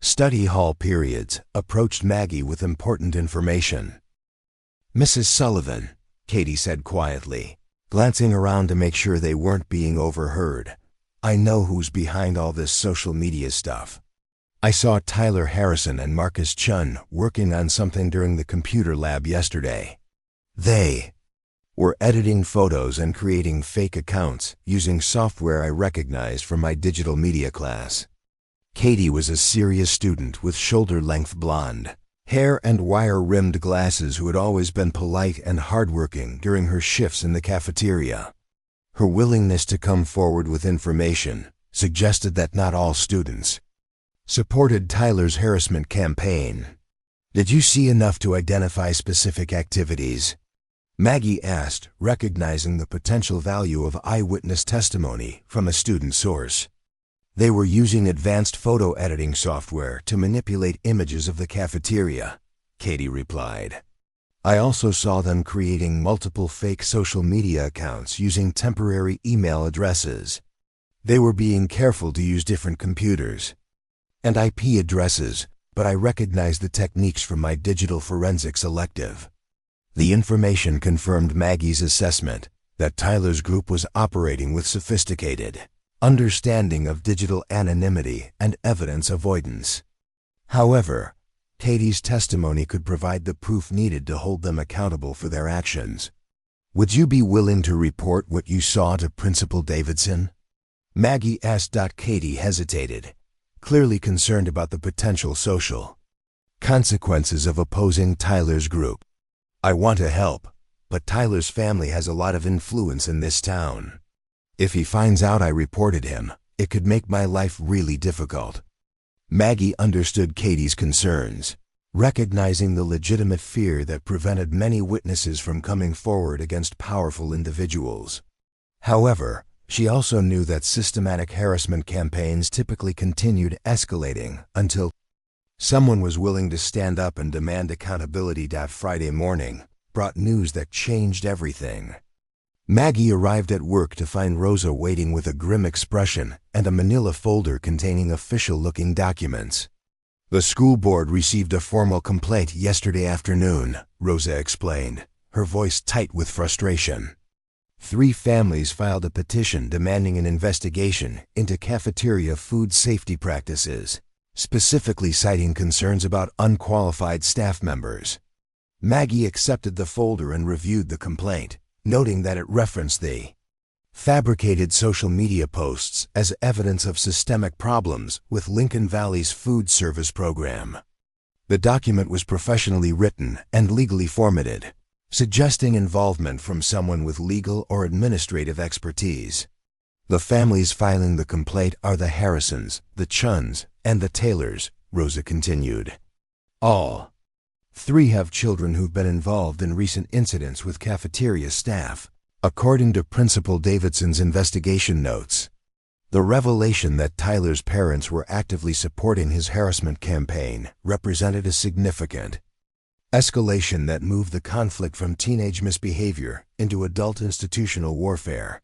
study hall periods, approached Maggie with important information. "Mrs. Sullivan," Katie said quietly, glancing around to make sure they weren't being overheard, "I know who's behind all this social media stuff. I saw Tyler Harrison and Marcus Chun working on something during the computer lab yesterday. They were editing photos and creating fake accounts using software I recognized from my digital media class." Katie was a serious student with shoulder-length blonde hair and wire-rimmed glasses who had always been polite and hardworking during her shifts in the cafeteria. Her willingness to come forward with information suggested that not all students supported Tyler's harassment campaign. "Did you see enough to identify specific activities?" Maggie asked, recognizing the potential value of eyewitness testimony from a student source. "They were using advanced photo editing software to manipulate images of the cafeteria," Katie replied. "I also saw them creating multiple fake social media accounts using temporary email addresses. They were being careful to use different computers and IP addresses, but I recognized the techniques from my digital forensics elective." The information confirmed Maggie's assessment that Tyler's group was operating with sophisticated understanding of digital anonymity and evidence avoidance. However, Katie's testimony could provide the proof needed to hold them accountable for their actions. "Would you be willing to report what you saw to Principal Davidson?" Maggie asked. Katie hesitated, clearly concerned about the potential social consequences of opposing Tyler's group. "I want to help, but Tyler's family has a lot of influence in this town. If he finds out I reported him, it could make my life really difficult." Maggie understood Katie's concerns, recognizing the legitimate fear that prevented many witnesses from coming forward against powerful individuals. However, she also knew that systematic harassment campaigns typically continued escalating until someone was willing to stand up and demand accountability. Friday morning brought news that changed everything. Maggie arrived at work to find Rosa waiting with a grim expression and a manila folder containing official-looking documents. "The school board received a formal complaint yesterday afternoon," Rosa explained, her voice tight with frustration. 3 families filed a petition demanding an investigation into cafeteria food safety practices, specifically citing concerns about unqualified staff members. Maggie accepted the folder and reviewed the complaint, noting that it referenced the fabricated social media posts as evidence of systemic problems with Lincoln Valley's food service program. The document was professionally written and legally formatted, suggesting involvement from someone with legal or administrative expertise. "The families filing the complaint are the Harrisons, the Chuns, and the Taylors," Rosa continued. "All 3 have children who've been involved in recent incidents with cafeteria staff, according to Principal Davidson's investigation notes. The revelation that Tyler's parents were actively supporting his harassment campaign represented a significant escalation that moved the conflict from teenage misbehavior into adult institutional warfare."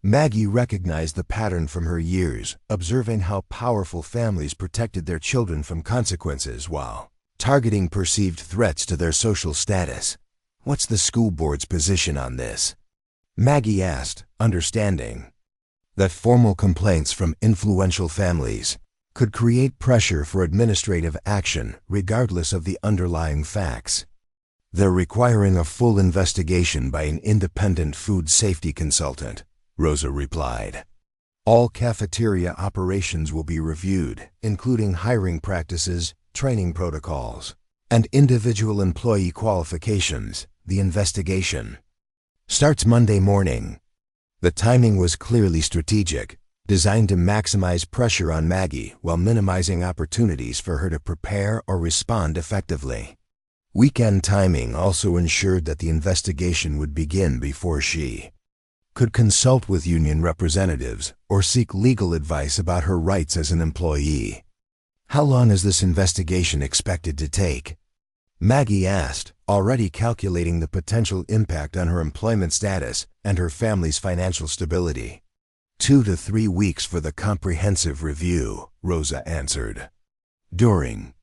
Maggie recognized the pattern from her years, observing how powerful families protected their children from consequences while targeting perceived threats to their social status. "What's the school board's position on this?" Maggie asked, understanding that formal complaints from influential families could create pressure for administrative action regardless of the underlying facts. "They're requiring a full investigation by an independent food safety consultant," Rosa replied. "All cafeteria operations will be reviewed, including hiring practices, training protocols, and individual employee qualifications. The investigation starts Monday morning." The timing was clearly strategic, designed to maximize pressure on Maggie while minimizing opportunities for her to prepare or respond effectively. Weekend timing also ensured that the investigation would begin before she could consult with union representatives or seek legal advice about her rights as an employee. "How long is this investigation expected to take?" Maggie asked, already calculating the potential impact on her employment status and her family's financial stability. 2 to 3 weeks for the comprehensive review," Rosa answered. "During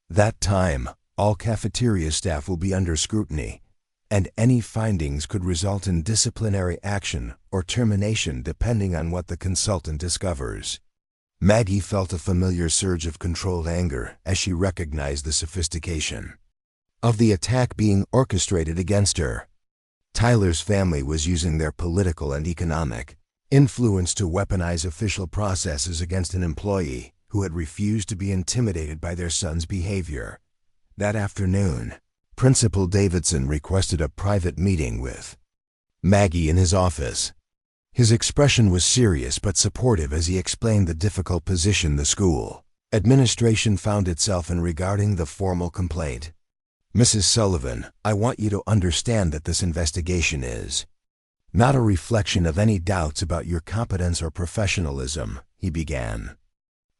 that time, all cafeteria staff will be under scrutiny, and any findings could result in disciplinary action or termination depending on what the consultant discovers." Maggie felt a familiar surge of controlled anger as she recognized the sophistication of the attack being orchestrated against her. Tyler's family was using their political and economic influence to weaponize official processes against an employee who had refused to be intimidated by their son's behavior. That afternoon, Principal Davidson requested a private meeting with Maggie in his office. His expression was serious but supportive as he explained the difficult position the school administration found itself in regarding the formal complaint. "Mrs. Sullivan, I want you to understand that this investigation is not a reflection of any doubts about your competence or professionalism," he began.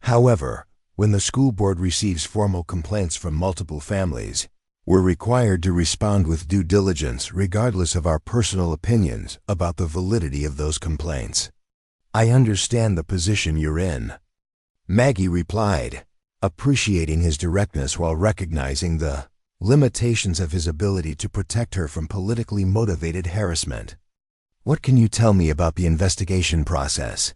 "However, when the school board receives formal complaints from multiple families, we're required to respond with due diligence regardless of our personal opinions about the validity of those complaints. I understand the position you're in," Maggie replied, appreciating his directness while recognizing the limitations of his ability to protect her from politically motivated harassment. "What can you tell me about the investigation process?"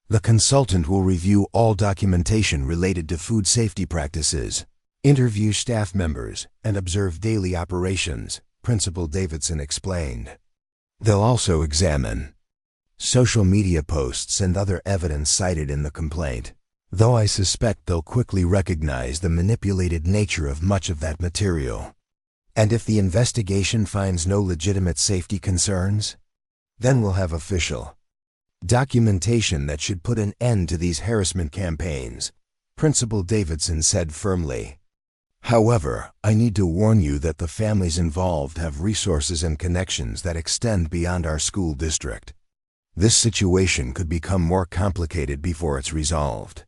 "The consultant will review all documentation related to food safety practices, interview staff members, and observe daily operations," Principal Davidson explained. "They'll also examine social media posts and other evidence cited in the complaint, though I suspect they'll quickly recognize the manipulated nature of much of that material. And if the investigation finds no legitimate safety concerns, then we'll have official documentation that should put an end to these harassment campaigns," Principal Davidson said firmly. However, I need to warn you that the families involved have resources and connections that extend beyond our school district. This situation could become more complicated before it's resolved.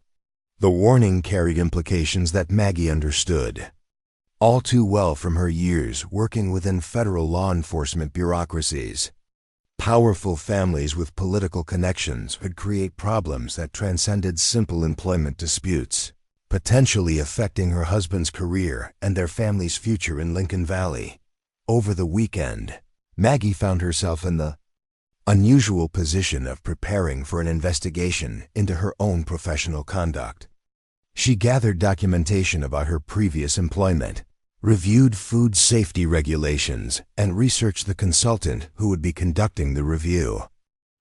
The warning carried implications that Maggie understood all too well from her years working within federal law enforcement bureaucracies. Powerful families with political connections could create problems that transcended simple employment disputes, potentially affecting her husband's career and their family's future in Lincoln Valley. Over the weekend, Maggie found herself in the unusual position of preparing for an investigation into her own professional conduct. She gathered documentation about her previous employment, reviewed food safety regulations, and researched the consultant who would be conducting the review.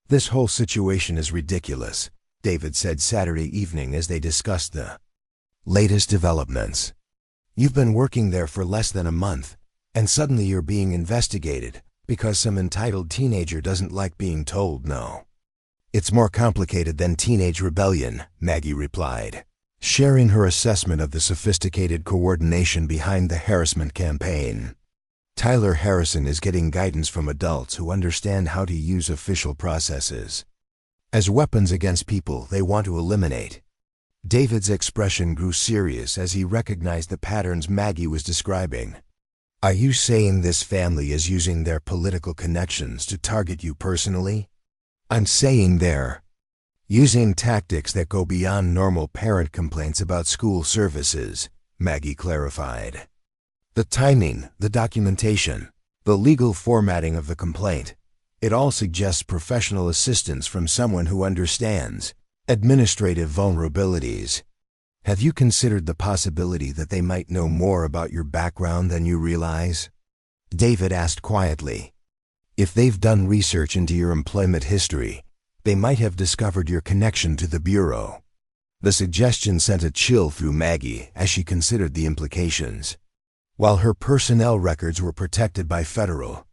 "This whole situation is ridiculous," David said Saturday evening as they discussed the latest developments. "You've been working there for less than a month, and suddenly you're being investigated because some entitled teenager doesn't like being told no." "It's more complicated than teenage rebellion," Maggie replied, sharing her assessment of the sophisticated coordination behind the harassment campaign. "Tyler Harrison is getting guidance from adults who understand how to use official processes as weapons against people they want to eliminate." David's expression grew serious as he recognized the patterns Maggie was describing. "Are you saying this family is using their political connections to target you personally?" "I'm saying they're using tactics that go beyond normal parent complaints about school services," Maggie clarified. "The timing, the documentation, the legal formatting of the complaint, it all suggests professional assistance from someone who understands administrative vulnerabilities. Have you considered the possibility that they might know more about your background than you realize?" David asked quietly. "If they've done research into your employment history, they might have discovered your connection to the Bureau." The suggestion sent a chill through Maggie as she considered the implications. While her personnel records were protected by federal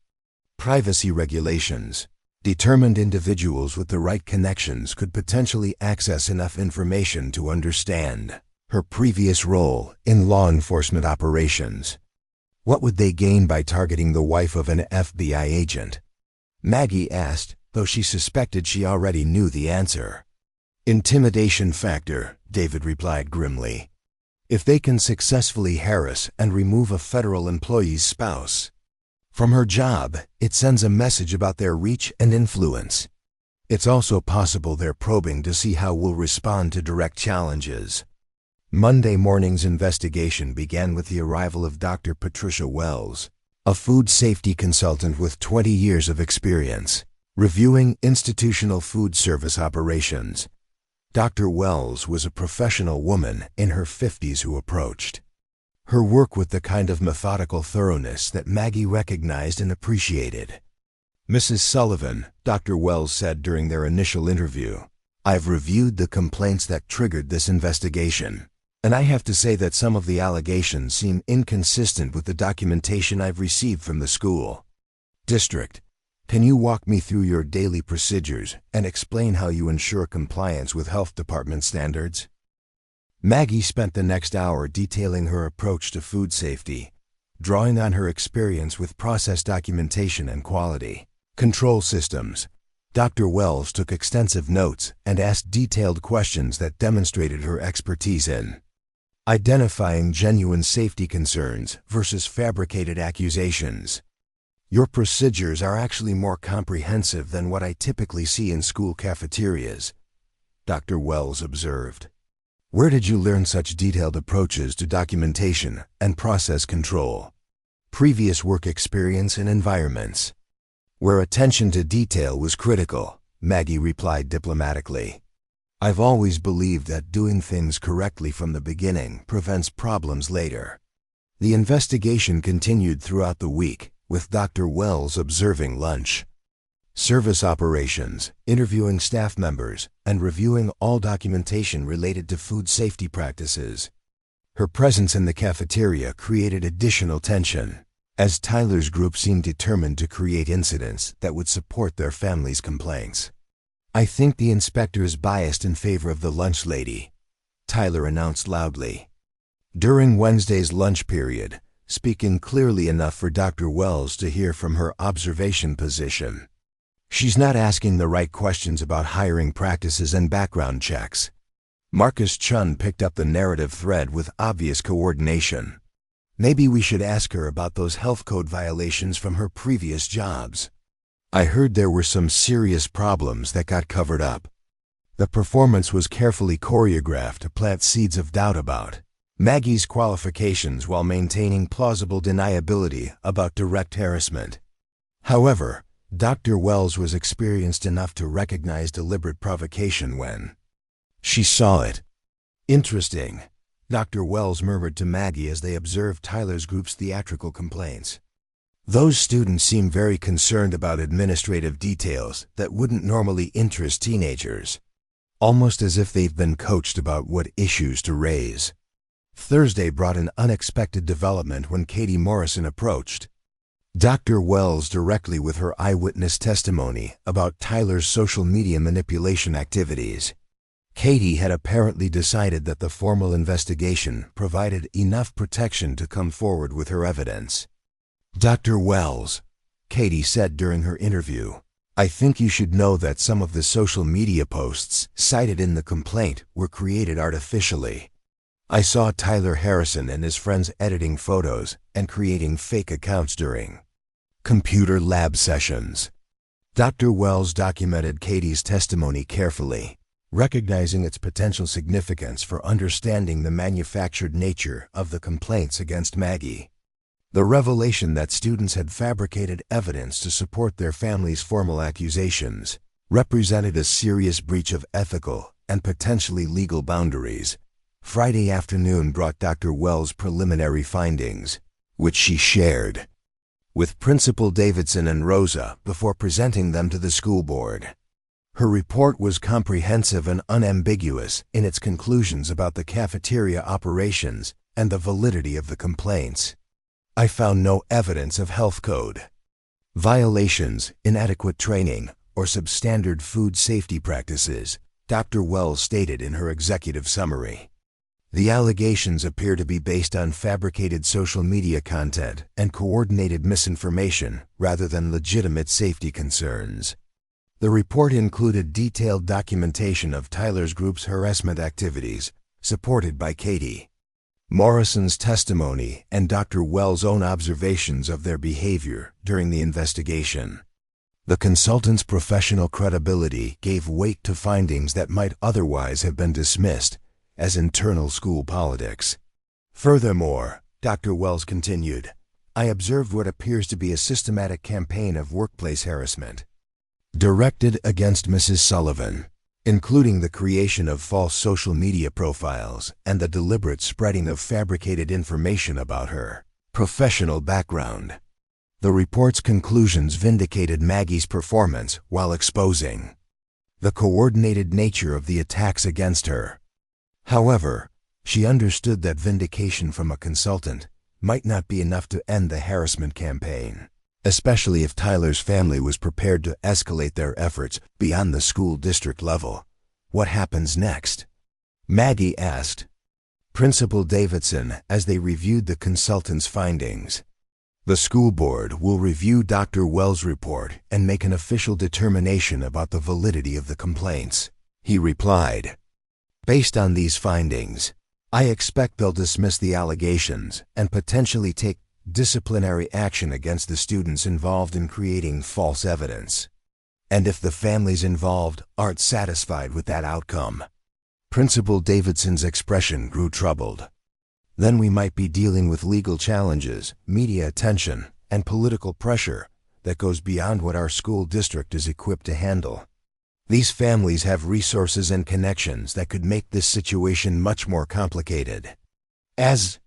privacy regulations, determined individuals with the right connections could potentially access enough information to understand her previous role in law enforcement operations. What would they gain by targeting the wife of an FBI agent? Maggie asked, though she suspected she already knew the answer. "Intimidation factor," David replied grimly. "If they can successfully harass and remove a federal employee's spouse from her job, it sends a message about their reach and influence. It's also possible they're probing to see how we'll respond to direct challenges." Monday morning's investigation began with the arrival of Dr. Patricia Wells, a food safety consultant with 20 years of experience reviewing institutional food service operations. Dr. Wells was a professional woman in her 50s who approached her work with the kind of methodical thoroughness that Maggie recognized and appreciated. "Mrs. Sullivan," Dr. Wells said during their initial interview, "I've reviewed the complaints that triggered this investigation, and I have to say that some of the allegations seem inconsistent with the documentation I've received from the school district. Can you walk me through your daily procedures and explain how you ensure compliance with health department standards?" Maggie spent the next hour detailing her approach to food safety, drawing on her experience with process documentation and quality control systems. Dr. Wells took extensive notes and asked detailed questions that demonstrated her expertise in identifying genuine safety concerns versus fabricated accusations. "Your procedures are actually more comprehensive than what I typically see in school cafeterias," Dr. Wells observed. "Where did you learn such detailed approaches to documentation and process control?" "Previous work experience in environments where attention to detail was critical," Maggie replied diplomatically. "I've always believed that doing things correctly from the beginning prevents problems later." The investigation continued throughout the week, with Dr. Wells observing lunch service operations, interviewing staff members, and reviewing all documentation related to food safety practices. Her presence in the cafeteria created additional tension, as Tyler's group seemed determined to create incidents that would support their family's complaints. "I think the inspector is biased in favor of the lunch lady," Tyler announced loudly. During Wednesday's lunch period, speaking clearly enough for Dr. Wells to hear from her observation position. She's not asking the right questions about hiring practices and background checks. Marcus Chun picked up the narrative thread with obvious coordination. Maybe we should ask her about those health code violations from her previous jobs. I heard there were some serious problems that got covered up. The performance was carefully choreographed to plant seeds of doubt about Maggie's qualifications while maintaining plausible deniability about direct harassment. However, Dr. Wells was experienced enough to recognize deliberate provocation when she saw it. Interesting, Dr. Wells murmured to Maggie as they observed Tyler's group's theatrical complaints. Those students seem very concerned about administrative details that wouldn't normally interest teenagers, almost as if they've been coached about what issues to raise. Thursday brought an unexpected development when Katie Morrison approached Dr. Wells directly with her eyewitness testimony about Tyler's social media manipulation activities. Katie had apparently decided that the formal investigation provided enough protection to come forward with her evidence. Dr. Wells, Katie said during her interview, I think you should know that some of the social media posts cited in the complaint were created artificially. I saw Tyler Harrison and his friends editing photos and creating fake accounts during computer lab sessions. Dr. Wells documented Katie's testimony carefully, recognizing its potential significance for understanding the manufactured nature of the complaints against Maggie. The revelation that students had fabricated evidence to support their family's formal accusations represented a serious breach of ethical and potentially legal boundaries. Friday afternoon brought Dr. Wells' preliminary findings, which she shared with Principal Davidson and Rosa before presenting them to the school board. Her report was comprehensive and unambiguous in its conclusions about the cafeteria operations and the validity of the complaints. I found no evidence of health code violations, inadequate training, or substandard food safety practices, Dr. Wells stated in her executive summary. The allegations appear to be based on fabricated social media content and coordinated misinformation rather than legitimate safety concerns. The report included detailed documentation of Tyler's group's harassment activities, supported by Katie Morrison's testimony and Dr. Wells' own observations of their behavior during the investigation. The consultant's professional credibility gave weight to findings that might otherwise have been dismissed as internal school politics. Furthermore, Dr. Wells continued, I observed what appears to be a systematic campaign of workplace harassment directed against Mrs. Sullivan, including the creation of false social media profiles and the deliberate spreading of fabricated information about her professional background. The report's conclusions vindicated Maggie's performance while exposing the coordinated nature of the attacks against her. However, she understood that vindication from a consultant might not be enough to end the harassment campaign, especially if Tyler's family was prepared to escalate their efforts beyond the school district level. What happens next? Maggie asked Principal Davidson as they reviewed the consultant's findings. The school board will review Dr. Wells' report and make an official determination about the validity of the complaints, he replied. Based on these findings, I expect they'll dismiss the allegations and potentially take disciplinary action against the students involved in creating false evidence. And if the families involved aren't satisfied with that outcome, Principal Davidson's expression grew troubled. Then we might be dealing with legal challenges, media attention, and political pressure that goes beyond what our school district is equipped to handle. These families have resources and connections that could make this situation much more complicated. As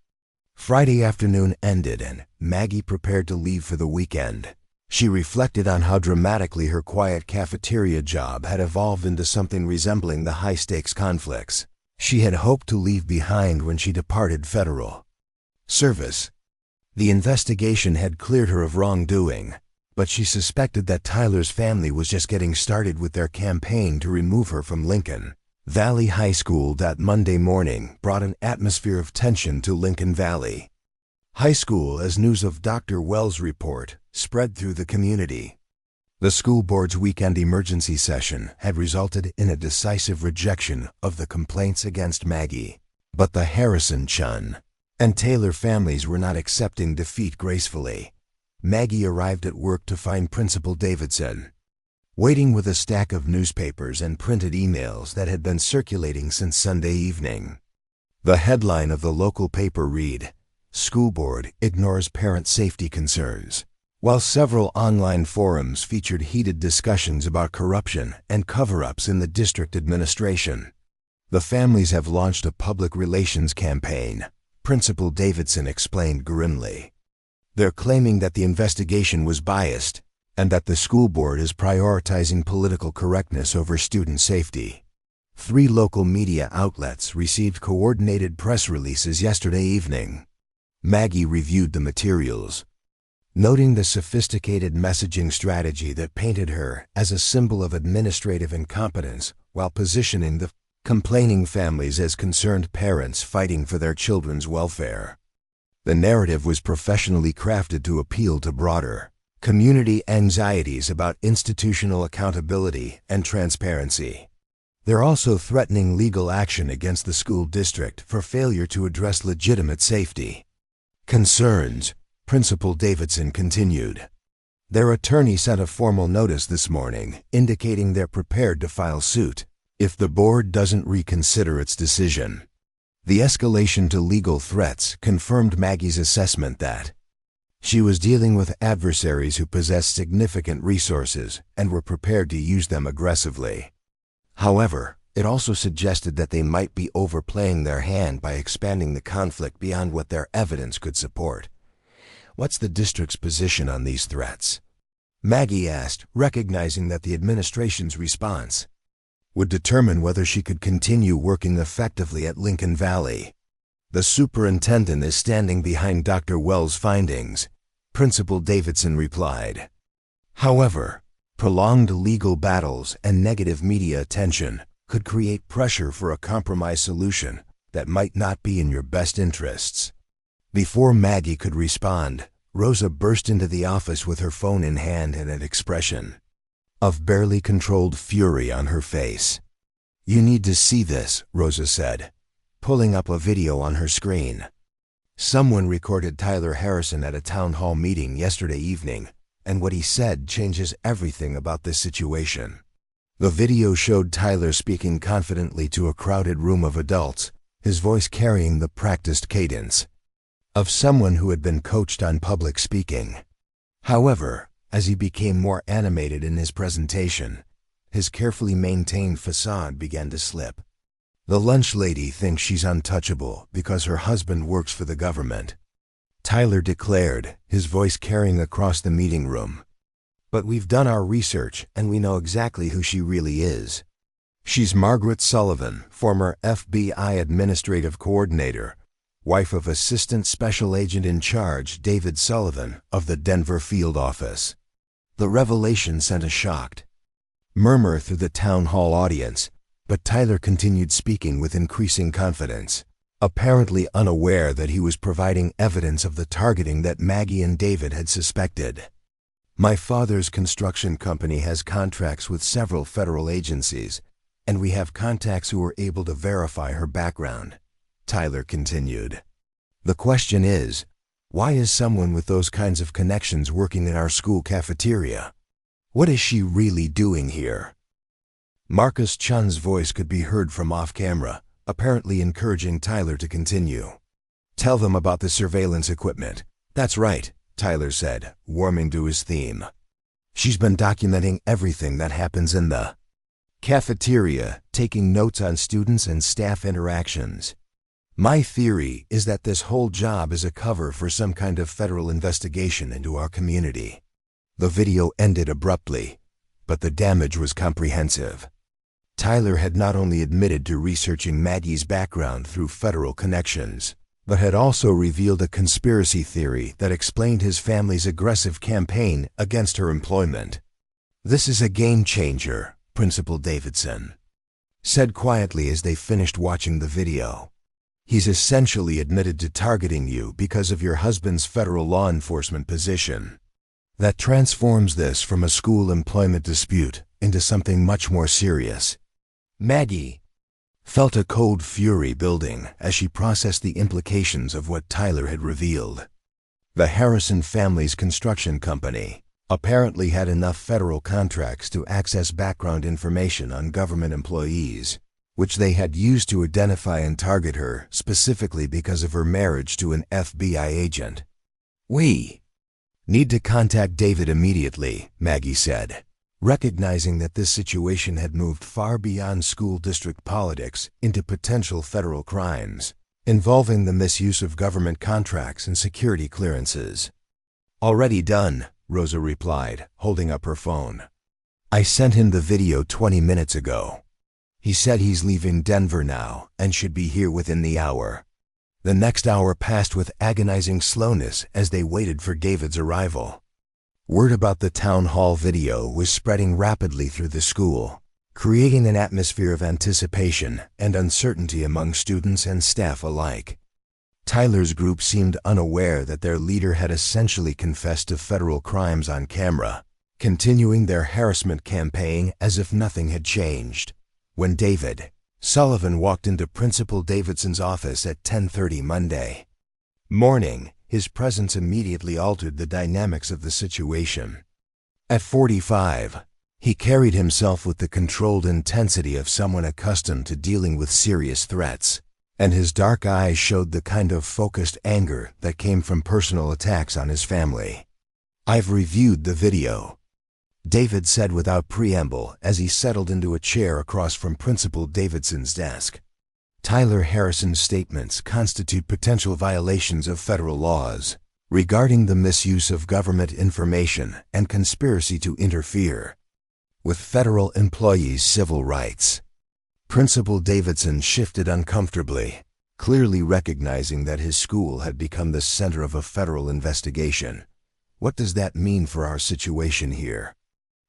Friday afternoon ended and Maggie prepared to leave for the weekend, she reflected on how dramatically her quiet cafeteria job had evolved into something resembling the high-stakes conflicts she had hoped to leave behind when she departed federal service. The investigation had cleared her of wrongdoing, but she suspected that Tyler's family was just getting started with their campaign to remove her from Lincoln, Valley High School. That Monday morning brought an atmosphere of tension to Lincoln Valley High School as news of Dr. Wells' report spread through the community. The school board's weekend emergency session had resulted in a decisive rejection of the complaints against Maggie. But the Harrison, Chun, and Taylor families were not accepting defeat gracefully. Maggie arrived at work to find Principal Davidson waiting with a stack of newspapers and printed emails that had been circulating since Sunday evening. The headline of the local paper read, "School Board Ignores Parent Safety Concerns," while several online forums featured heated discussions about corruption and cover-ups in the district administration. "The families have launched a public relations campaign," Principal Davidson explained grimly. "They're claiming that the investigation was biased and that the school board is prioritizing political correctness over student safety." 3 local media outlets received coordinated press releases yesterday evening. Maggie reviewed the materials, noting the sophisticated messaging strategy that painted her as a symbol of administrative incompetence while positioning the complaining families as concerned parents fighting for their children's welfare. The narrative was professionally crafted to appeal to broader community anxieties about institutional accountability and transparency. They're also threatening legal action against the school district for failure to address legitimate safety concerns, Principal Davidson continued. Their attorney sent a formal notice this morning indicating they're prepared to file suit if the board doesn't reconsider its decision. The escalation to legal threats confirmed Maggie's assessment that she was dealing with adversaries who possessed significant resources and were prepared to use them aggressively. However, it also suggested that they might be overplaying their hand by expanding the conflict beyond what their evidence could support. "What's the district's position on these threats?" Maggie asked, recognizing that the administration's response would determine whether she could continue working effectively at Lincoln Valley. "The superintendent is standing behind Dr. Wells' findings," Principal Davidson replied. However, prolonged legal battles and negative media attention could create pressure for a compromise solution that might not be in your best interests. Before Maggie could respond, Rosa burst into the office with her phone in hand and an expression of barely controlled fury on her face. "You need to see this," Rosa said, pulling up a video on her screen. Someone recorded Tyler Harrison at a town hall meeting yesterday evening, and what he said changes everything about this situation. The video showed Tyler speaking confidently to a crowded room of adults, his voice carrying the practiced cadence of someone who had been coached on public speaking. However, as he became more animated in his presentation, his carefully maintained facade began to slip. "The lunch lady thinks she's untouchable because her husband works for the government," Tyler declared, his voice carrying across the meeting room. "But we've done our research and we know exactly who she really is. She's Margaret Sullivan, former FBI Administrative Coordinator, wife of Assistant Special Agent in Charge David Sullivan of the Denver Field Office." The revelation sent a shocked murmur through the town hall audience, but Tyler continued speaking with increasing confidence, apparently unaware that he was providing evidence of the targeting that Maggie and David had suspected. "My father's construction company has contracts with several federal agencies, and we have contacts who were able to verify her background," Tyler continued. "The question is, why is someone with those kinds of connections working in our school cafeteria? What is she really doing here?" Marcus Chun's voice could be heard from off-camera, apparently encouraging Tyler to continue. "Tell them about the surveillance equipment." "That's right," Tyler said, warming to his theme. "She's been documenting everything that happens in the cafeteria, taking notes on students and staff interactions. My theory is that this whole job is a cover for some kind of federal investigation into our community." The video ended abruptly, but the damage was comprehensive. Tyler had not only admitted to researching Maggie's background through federal connections, but had also revealed a conspiracy theory that explained his family's aggressive campaign against her employment. "This is a game changer," Principal Davidson said quietly as they finished watching the video. "He's essentially admitted to targeting you because of your husband's federal law enforcement position. That transforms this from a school employment dispute into something much more serious." Maggie felt a cold fury building as she processed the implications of what Tyler had revealed. The Harrison family's construction company apparently had enough federal contracts to access background information on government employees, which they had used to identify and target her specifically because of her marriage to an FBI agent. "We need to contact David immediately," Maggie said, recognizing that this situation had moved far beyond school district politics into potential federal crimes, involving the misuse of government contracts and security clearances. "Already done," Rosa replied, holding up her phone. "I sent him the video 20 minutes ago. He said he's leaving Denver now and should be here within the hour." The next hour passed with agonizing slowness as they waited for David's arrival. Word about the town hall video was spreading rapidly through the school, creating an atmosphere of anticipation and uncertainty among students and staff alike. Tyler's group seemed unaware that their leader had essentially confessed to federal crimes on camera, continuing their harassment campaign as if nothing had changed. When David Sullivan walked into Principal Davidson's office at 10:30 Monday morning, his presence immediately altered the dynamics of the situation. At 45, he carried himself with the controlled intensity of someone accustomed to dealing with serious threats, and his dark eyes showed the kind of focused anger that came from personal attacks on his family. "I've reviewed the video," David said without preamble as he settled into a chair across from Principal Davidson's desk. "Tyler Harrison's statements constitute potential violations of federal laws regarding the misuse of government information and conspiracy to interfere with federal employees' civil rights." Principal Davidson shifted uncomfortably, clearly recognizing that his school had become the center of a federal investigation. "What does that mean for our situation here?"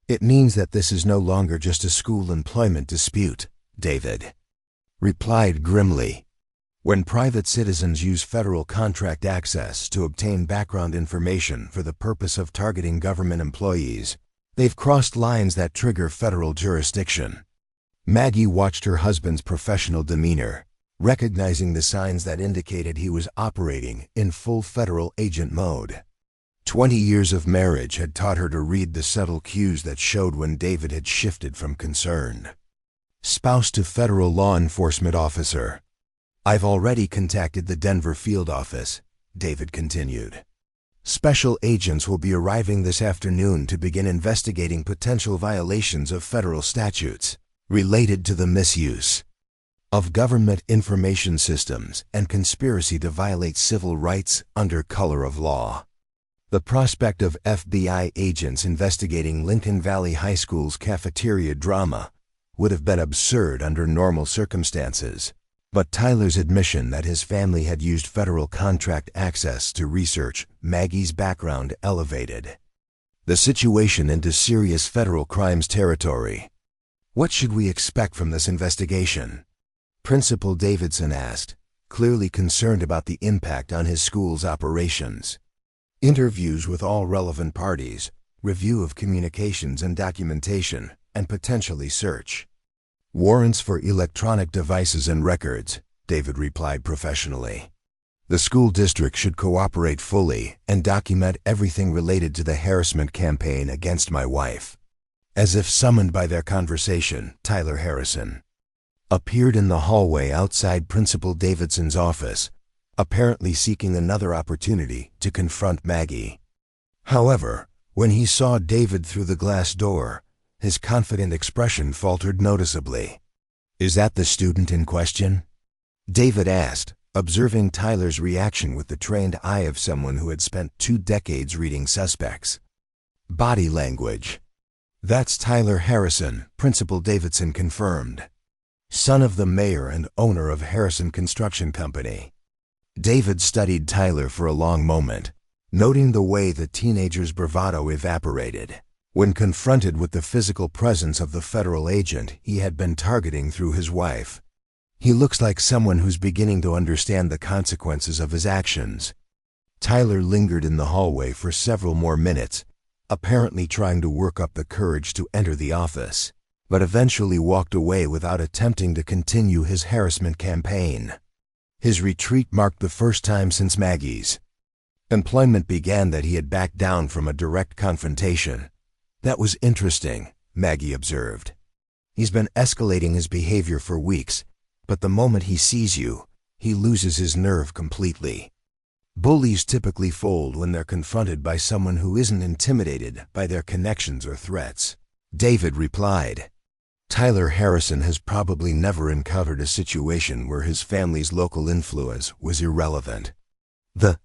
"It means that this is no longer just a school employment dispute," David replied grimly. "When private citizens use federal contract access to obtain background information for the purpose of targeting government employees, they've crossed lines that trigger federal jurisdiction." Maggie watched her husband's professional demeanor, recognizing the signs that indicated he was operating in full federal agent mode. 20 years of marriage had taught her to read the subtle cues that showed when David had shifted from concerned spouse to federal law enforcement officer. "I've already contacted the Denver field office," David continued. "Special agents will be arriving this afternoon to begin investigating potential violations of federal statutes related to the misuse of government information systems and conspiracy to violate civil rights under color of law." The prospect of FBI agents investigating Lincoln Valley High School's cafeteria drama would have been absurd under normal circumstances, but Tyler's admission that his family had used federal contract access to research Maggie's background elevated the situation into serious federal crimes territory. "What should we expect from this investigation?" Principal Davidson asked, clearly concerned about the impact on his school's operations. "Interviews with all relevant parties, review of communications and documentation, and potentially search warrants for electronic devices and records," David replied professionally. "The school district should cooperate fully and document everything related to the harassment campaign against my wife." As if summoned by their conversation, Tyler Harrison appeared in the hallway outside Principal Davidson's office, apparently seeking another opportunity to confront Maggie. However, when he saw David through the glass door, his confident expression faltered noticeably. "Is that the student in question?" David asked, observing Tyler's reaction with the trained eye of someone who had spent 2 decades reading suspects' body language. "That's Tyler Harrison," Principal Davidson confirmed. "Son of the mayor and owner of Harrison Construction Company." David studied Tyler for a long moment, noting the way the teenager's bravado evaporated When confronted with the physical presence of the federal agent he had been targeting through his wife, he looks like someone who's beginning to understand the consequences of his actions. Tyler lingered in the hallway for several more minutes, apparently trying to work up the courage to enter the office, but eventually walked away without attempting to continue his harassment campaign. His retreat marked the first time since Maggie's employment began that he had backed down from a direct confrontation. "That was interesting," Maggie observed. "He's been escalating his behavior for weeks, but the moment he sees you, he loses his nerve completely. Bullies typically fold when they're confronted by someone who isn't intimidated by their connections or threats," David replied. Tyler Harrison has probably never encountered a situation where his family's local influence was irrelevant. The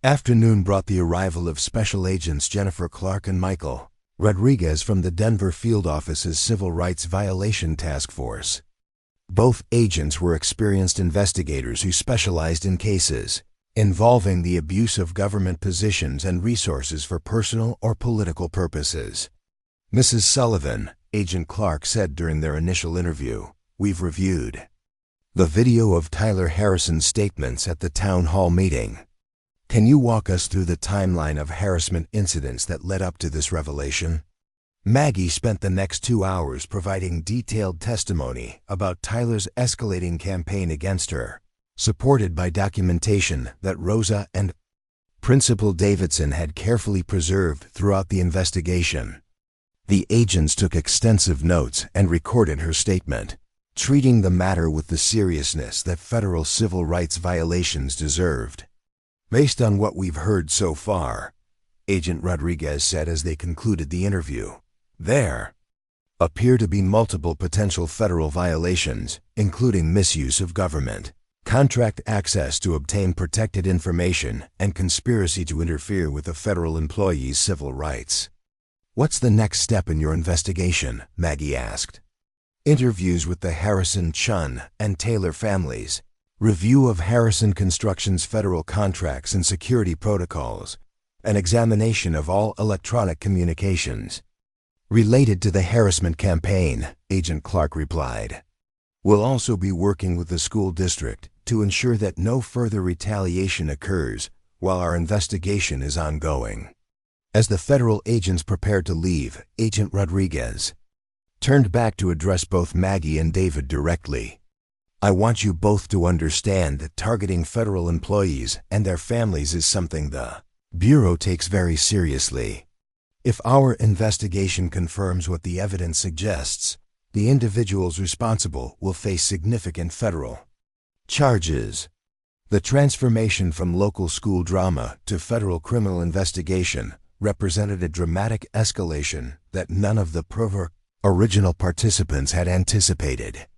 afternoon brought the arrival of Special Agents Jennifer Clark and Michael Rodriguez from the Denver Field Office's Civil Rights Violation Task Force. Both agents were experienced investigators who specialized in cases involving the abuse of government positions and resources for personal or political purposes. "Mrs. Sullivan," Agent Clark said during their initial interview, "we've reviewed the video of Tyler Harrison's statements at the town hall meeting. Can you walk us through the timeline of harassment incidents that led up to this revelation?" Maggie spent the next 2 hours providing detailed testimony about Tyler's escalating campaign against her, supported by documentation that Rosa and Principal Davidson had carefully preserved throughout the investigation. The agents took extensive notes and recorded her statement, treating the matter with the seriousness that federal civil rights violations deserved. "Based on what we've heard so far," Agent Rodriguez said as they concluded the interview, "there appear to be multiple potential federal violations, including misuse of government contract access to obtain protected information, and conspiracy to interfere with a federal employee's civil rights." "What's the next step in your investigation?" Maggie asked. "Interviews with the Harrison, Chun, and Taylor families, review of Harrison Construction's federal contracts and security protocols, an examination of all electronic communications related to the harassment campaign," Agent Clark replied. "We'll also be working with the school district to ensure that no further retaliation occurs while our investigation is ongoing." As the federal agents prepared to leave, Agent Rodriguez turned back to address both Maggie and David directly. "I want you both to understand that targeting federal employees and their families is something the Bureau takes very seriously. If our investigation confirms what the evidence suggests, the individuals responsible will face significant federal charges." The transformation from local school drama to federal criminal investigation represented a dramatic escalation that none of the original participants had anticipated.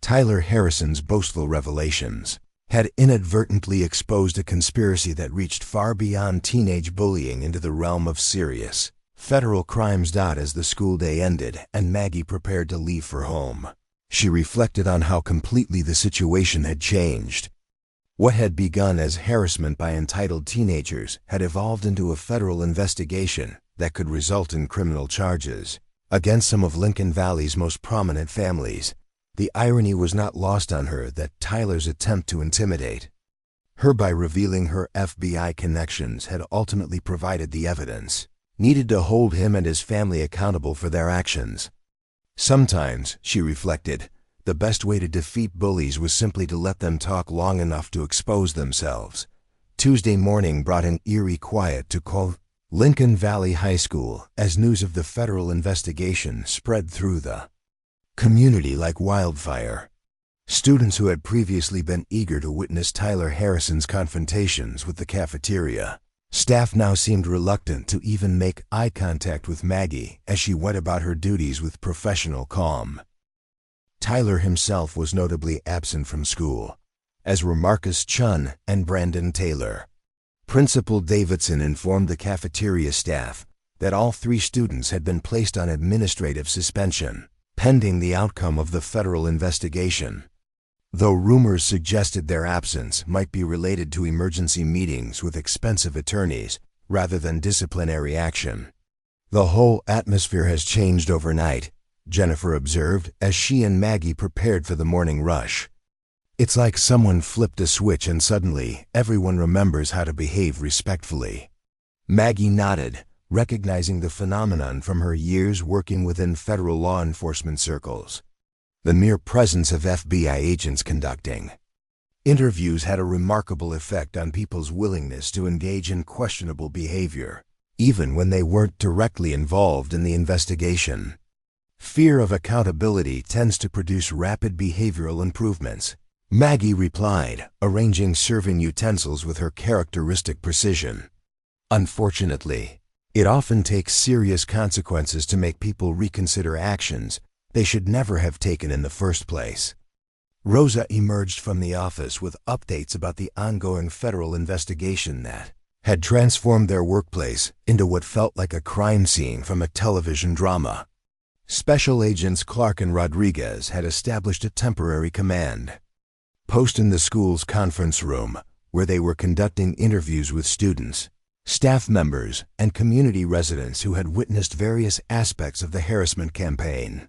Tyler Harrison's boastful revelations had inadvertently exposed a conspiracy that reached far beyond teenage bullying into the realm of serious federal crimes. As the school day ended and Maggie prepared to leave for home, she reflected on how completely the situation had changed. What had begun as harassment by entitled teenagers had evolved into a federal investigation that could result in criminal charges against some of Lincoln Valley's most prominent families. The irony was not lost on her that Tyler's attempt to intimidate her by revealing her FBI connections had ultimately provided the evidence needed to hold him and his family accountable for their actions. Sometimes, she reflected, the best way to defeat bullies was simply to let them talk long enough to expose themselves. Tuesday morning brought an eerie quiet to Lincoln Valley High School as news of the federal investigation spread through the community like wildfire. Students who had previously been eager to witness Tyler Harrison's confrontations with the cafeteria staff now seemed reluctant to even make eye contact with Maggie as she went about her duties with professional calm. Tyler himself was notably absent from school, as were Marcus Chun and Brandon Taylor. Principal Davidson informed the cafeteria staff that all 3 students had been placed on administrative suspension, pending the outcome of the federal investigation. Though rumors suggested their absence might be related to emergency meetings with expensive attorneys rather than disciplinary action, The whole atmosphere has changed overnight, Jennifer observed as she and Maggie prepared for the morning rush. It's like someone flipped a switch and suddenly everyone remembers how to behave respectfully. Maggie nodded, recognizing the phenomenon from her years working within federal law enforcement circles. The mere presence of FBI agents conducting interviews had a remarkable effect on people's willingness to engage in questionable behavior, even when they weren't directly involved in the investigation. Fear of accountability tends to produce rapid behavioral improvements, Maggie replied, arranging serving utensils with her characteristic precision. Unfortunately, it often takes serious consequences to make people reconsider actions they should never have taken in the first place. Rosa emerged from the office with updates about the ongoing federal investigation that had transformed their workplace into what felt like a crime scene from a television drama. Special Agents Clark and Rodriguez had established a temporary command post in the school's conference room, where they were conducting interviews with students, staff members, and community residents who had witnessed various aspects of the harassment campaign.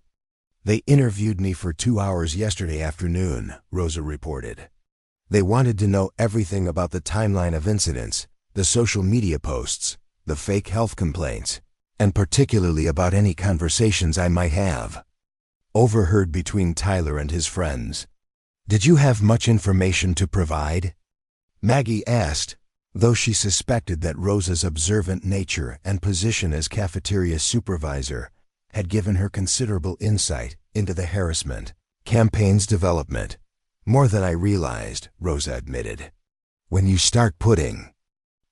They interviewed me for 2 hours yesterday afternoon, Rosa reported. They wanted to know everything about the timeline of incidents, the social media posts, the fake health complaints, and particularly about any conversations I might have overheard between Tyler and his friends. Did you have much information to provide? Maggie asked, though she suspected that Rosa's observant nature and position as cafeteria supervisor had given her considerable insight into the harassment campaign's development. More than I realized, Rosa admitted. When you start putting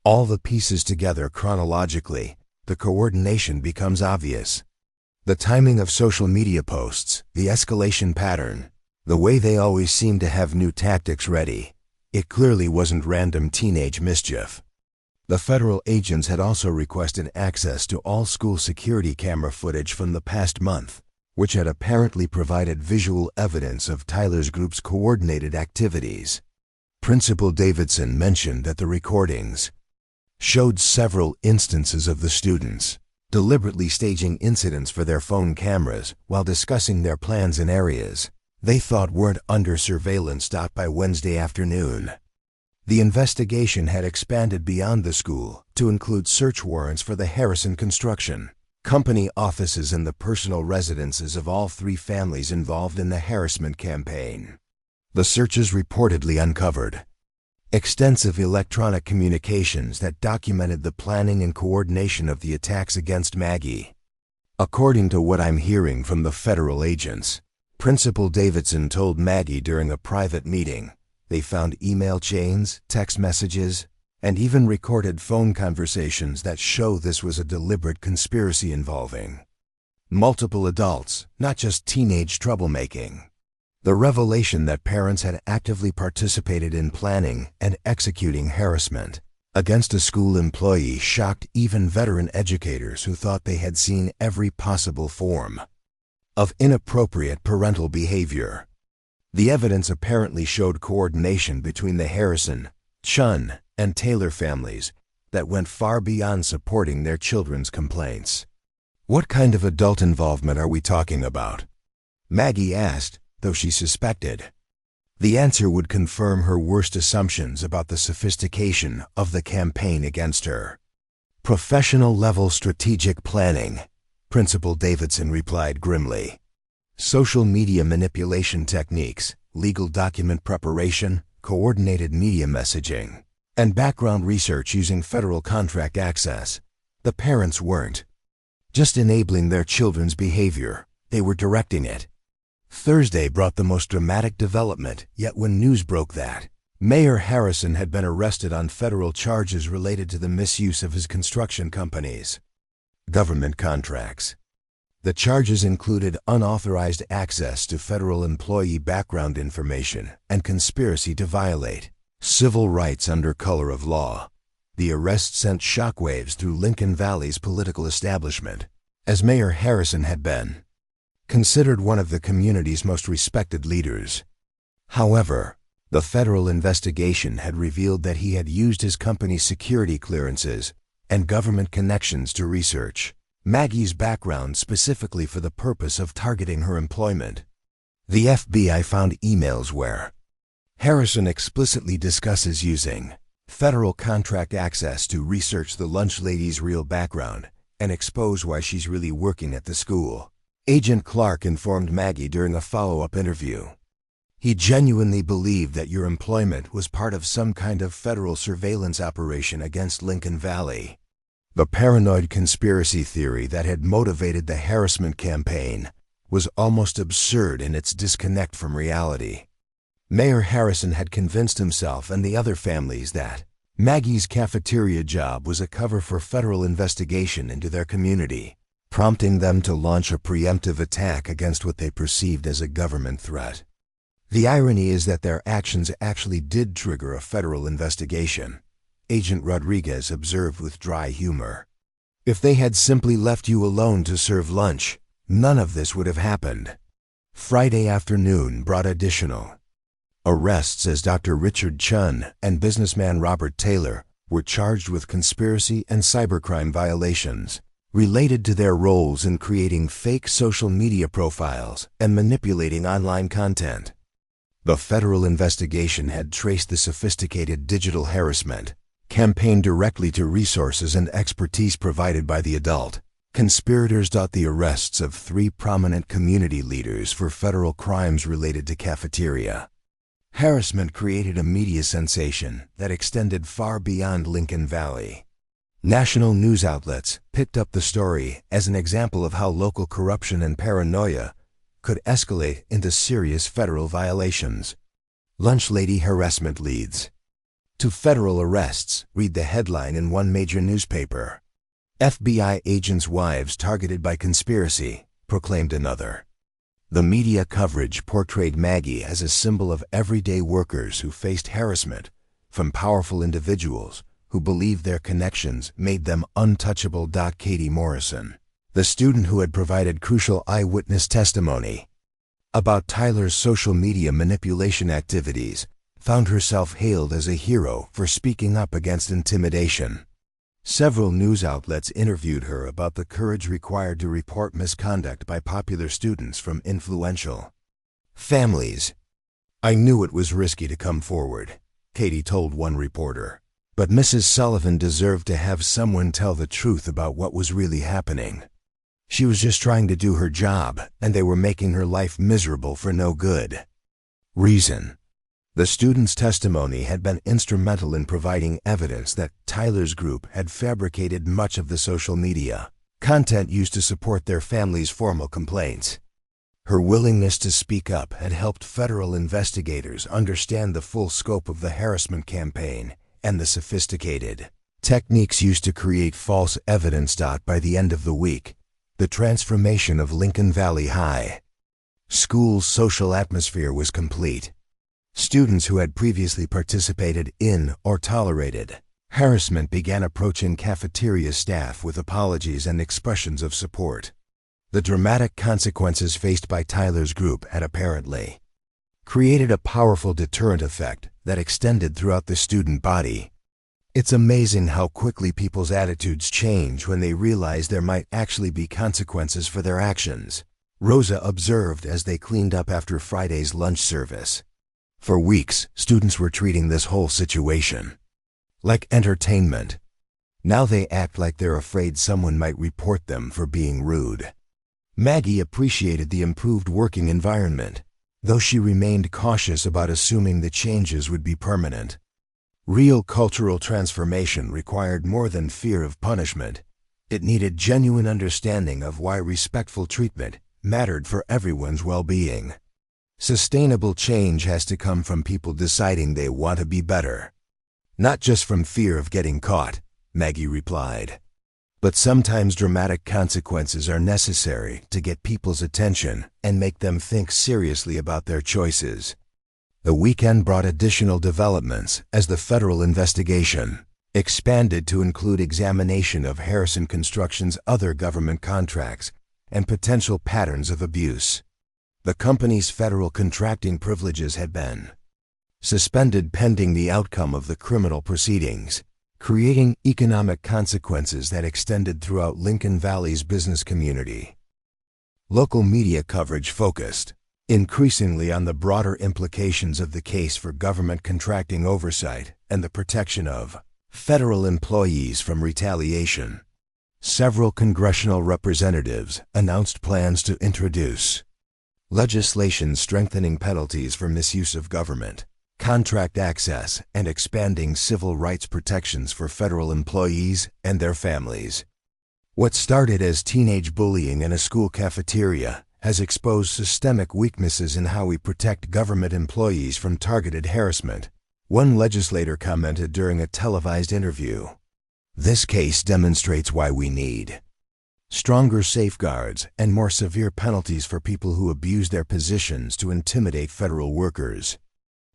all the pieces together chronologically, the coordination becomes obvious. The timing of social media posts, the escalation pattern, the way they always seem to have new tactics ready. It clearly wasn't random teenage mischief. The federal agents had also requested access to all school security camera footage from the past month, which had apparently provided visual evidence of Tyler's group's coordinated activities. Principal Davidson mentioned that the recordings showed several instances of the students deliberately staging incidents for their phone cameras while discussing their plans in areas they thought weren't under surveillance. By Wednesday afternoon, the investigation had expanded beyond the school to include search warrants for the Harrison Construction Company offices and the personal residences of all 3 families involved in the harassment campaign. The searches reportedly uncovered extensive electronic communications that documented the planning and coordination of the attacks against Maggie. According to what I'm hearing from the federal agents, Principal Davidson told Maggie during a private meeting, they found email chains, text messages, and even recorded phone conversations that show this was a deliberate conspiracy involving multiple adults, not just teenage troublemaking. The revelation that parents had actively participated in planning and executing harassment against a school employee shocked even veteran educators who thought they had seen every possible form of inappropriate parental behavior. The evidence apparently showed coordination between the Harrison, Chun, and Taylor families that went far beyond supporting their children's complaints. What kind of adult involvement are we talking about? Maggie asked, though she suspected the answer would confirm her worst assumptions about the sophistication of the campaign against her. Professional-level strategic planning, Principal Davidson replied grimly. Social media manipulation techniques, legal document preparation, coordinated media messaging, and background research using federal contract access. The parents weren't just enabling their children's behavior, they were directing it. Thursday brought the most dramatic development, yet when news broke that Mayor Harrison had been arrested on federal charges related to the misuse of his construction company's government contracts. The charges included unauthorized access to federal employee background information and conspiracy to violate civil rights under color of law. The arrest sent shockwaves through Lincoln Valley's political establishment, as Mayor Harrison had been considered one of the community's most respected leaders. However, the federal investigation had revealed that he had used his company's security clearances and government connections to research Maggie's background specifically for the purpose of targeting her employment. The FBI found emails where Harrison explicitly discusses using federal contract access to research the lunch lady's real background and expose why she's really working at the school. Agent Clark informed Maggie during a follow-up interview. He genuinely believed that your employment was part of some kind of federal surveillance operation against Lincoln Valley. The paranoid conspiracy theory that had motivated the harassment campaign was almost absurd in its disconnect from reality. Mayor Harrison had convinced himself and the other families that Maggie's cafeteria job was a cover for federal investigation into their community, prompting them to launch a preemptive attack against what they perceived as a government threat. The irony is that their actions actually did trigger a federal investigation, Agent Rodriguez observed with dry humor. If they had simply left you alone to serve lunch, none of this would have happened. Friday afternoon brought additional arrests as Dr. Richard Chun and businessman Robert Taylor were charged with conspiracy and cybercrime violations related to their roles in creating fake social media profiles and manipulating online content. The federal investigation had traced the sophisticated digital harassment campaign directly to resources and expertise provided by the adult conspirators. The arrests of 3 prominent community leaders for federal crimes related to cafeteria harassment created a media sensation that extended far beyond Lincoln Valley. National news outlets picked up the story as an example of how local corruption and paranoia could escalate into serious federal violations. Lunch lady harassment leads to federal arrests, read the headline in one major newspaper. FBI agents' wives targeted by conspiracy, proclaimed another. The media coverage portrayed Maggie as a symbol of everyday workers who faced harassment from powerful individuals who believed their connections made them untouchable. Katie Morrison, the student who had provided crucial eyewitness testimony about Tyler's social media manipulation activities, found herself hailed as a hero for speaking up against intimidation. Several news outlets interviewed her about the courage required to report misconduct by popular students from influential families. I knew it was risky to come forward, Katie told one reporter, but Mrs. Sullivan deserved to have someone tell the truth about what was really happening. She was just trying to do her job, and they were making her life miserable for no good reason. The student's testimony had been instrumental in providing evidence that Tyler's group had fabricated much of the social media content used to support their family's formal complaints. Her willingness to speak up had helped federal investigators understand the full scope of the harassment campaign and the sophisticated techniques used to create false evidence. By the end of the week, the transformation of Lincoln Valley High School's social atmosphere was complete. Students who had previously participated in or tolerated harassment began approaching cafeteria staff with apologies and expressions of support. The dramatic consequences faced by Tyler's group had apparently created a powerful deterrent effect that extended throughout the student body. It's amazing how quickly people's attitudes change when they realize there might actually be consequences for their actions, Rosa observed as they cleaned up after Friday's lunch service. For weeks, students were treating this whole situation like entertainment. Now they act like they're afraid someone might report them for being rude. Maggie appreciated the improved working environment, though she remained cautious about assuming the changes would be permanent. Real cultural transformation required more than fear of punishment. It needed genuine understanding of why respectful treatment mattered for everyone's well-being. Sustainable change has to come from people deciding they want to be better. Not just from fear of getting caught, Maggie replied. But sometimes dramatic consequences are necessary to get people's attention and make them think seriously about their choices. The weekend brought additional developments as the federal investigation expanded to include examination of Harrison Construction's other government contracts and potential patterns of abuse. The company's federal contracting privileges had been suspended pending the outcome of the criminal proceedings, creating economic consequences that extended throughout Lincoln Valley's business community. Local media coverage focused increasingly on the broader implications of the case for government contracting oversight and the protection of federal employees from retaliation. Several congressional representatives announced plans to introduce legislation strengthening penalties for misuse of government contract access and expanding civil rights protections for federal employees and their families. What started as teenage bullying in a school cafeteria has exposed systemic weaknesses in how we protect government employees from targeted harassment, one legislator commented during a televised interview. This case demonstrates why we need stronger safeguards and more severe penalties for people who abuse their positions to intimidate federal workers.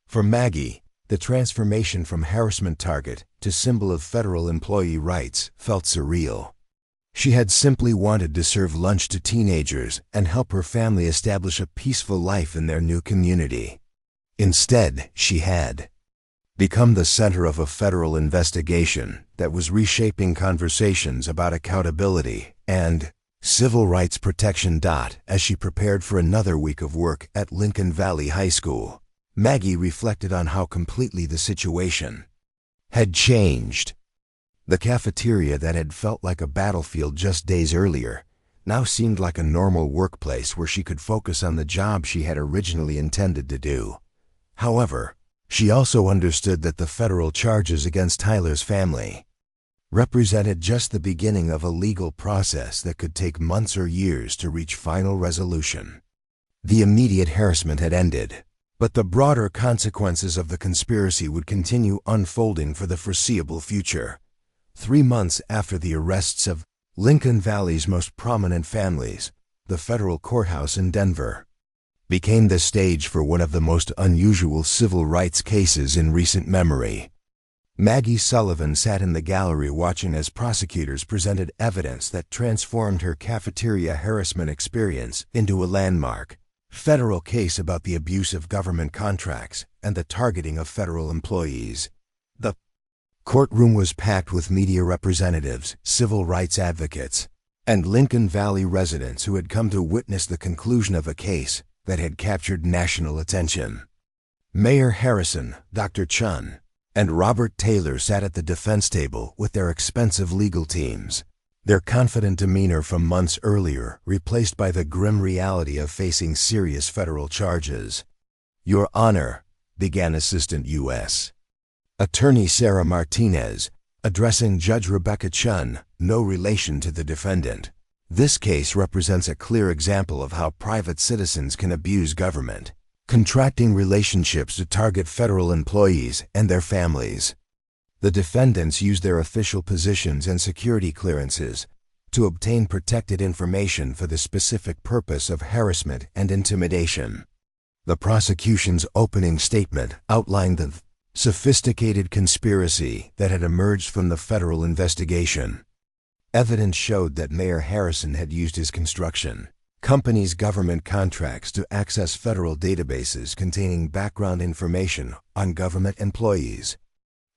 For Maggie, the transformation from harassment target to symbol of federal employee rights felt surreal. She had simply wanted to serve lunch to teenagers and help her family establish a peaceful life in their new community. Instead, she had become the center of a federal investigation that was reshaping conversations about accountability and civil rights protection. As she prepared for another week of work at Lincoln Valley High School, Maggie reflected on how completely the situation had changed. The cafeteria that had felt like a battlefield just days earlier now seemed like a normal workplace where she could focus on the job she had originally intended to do. However, she also understood that the federal charges against Tyler's family represented just the beginning of a legal process that could take months or years to reach final resolution. The immediate harassment had ended, but the broader consequences of the conspiracy would continue unfolding for the foreseeable future. 3 months after the arrests of Lincoln Valley's most prominent families, the federal courthouse in Denver became the stage for one of the most unusual civil rights cases in recent memory. Maggie Sullivan sat in the gallery watching as prosecutors presented evidence that transformed her cafeteria harassment experience into a landmark federal case about the abuse of government contracts and the targeting of federal employees. The courtroom was packed with media representatives, civil rights advocates, and Lincoln Valley residents who had come to witness the conclusion of a case that had captured national attention. Mayor Harrison, Dr. Chun, and Robert Taylor sat at the defense table with their expensive legal teams, their confident demeanor from months earlier replaced by the grim reality of facing serious federal charges. "Your Honor," began Assistant U.S. Attorney Sarah Martinez, addressing Judge Rebecca Chun, no relation to the defendant. "This case represents a clear example of how private citizens can abuse government contracting relationships to target federal employees and their families. The defendants used their official positions and security clearances to obtain protected information for the specific purpose of harassment and intimidation." The prosecution's opening statement outlined the sophisticated conspiracy that had emerged from the federal investigation. Evidence showed that Mayor Harrison had used his construction company's government contracts to access federal databases containing background information on government employees.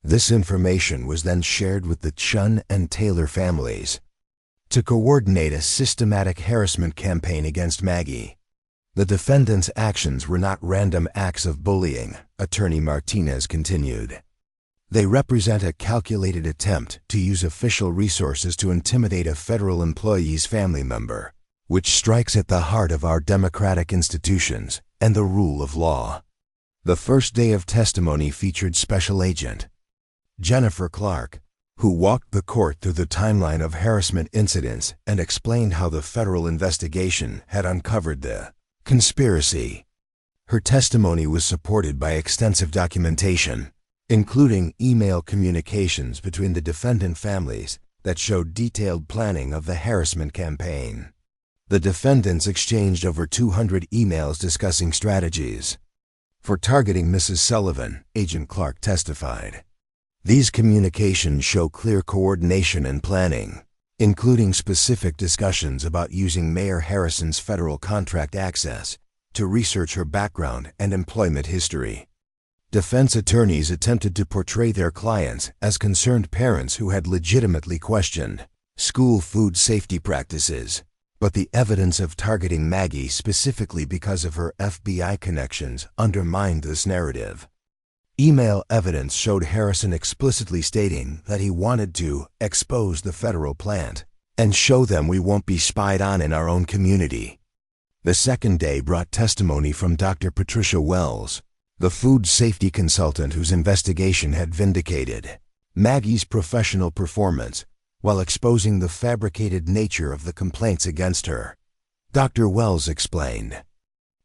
This information was then shared with the Chun and Taylor families to coordinate a systematic harassment campaign against Maggie. The defendants' actions were not random acts of bullying, Attorney Martinez continued. They represent a calculated attempt to use official resources to intimidate a federal employee's family member, which strikes at the heart of our democratic institutions and the rule of law. The first day of testimony featured Special Agent Jennifer Clark, who walked the court through the timeline of harassment incidents and explained how the federal investigation had uncovered the conspiracy. Her testimony was supported by extensive documentation, including email communications between the defendant families that showed detailed planning of the harassment campaign. The defendants exchanged over 200 emails discussing strategies for targeting Mrs. Sullivan, Agent Clark testified. These communications show clear coordination and planning, including specific discussions about using Mayor Harrison's federal contract access to research her background and employment history. Defense attorneys attempted to portray their clients as concerned parents who had legitimately questioned school food safety practices, but the evidence of targeting Maggie specifically because of her FBI connections undermined this narrative. Email evidence showed Harrison explicitly stating that he wanted to expose the federal plant and show them we won't be spied on in our own community. The second day brought testimony from Dr. Patricia Wells, the food safety consultant whose investigation had vindicated Maggie's professional performance while exposing the fabricated nature of the complaints against her. Dr. Wells explained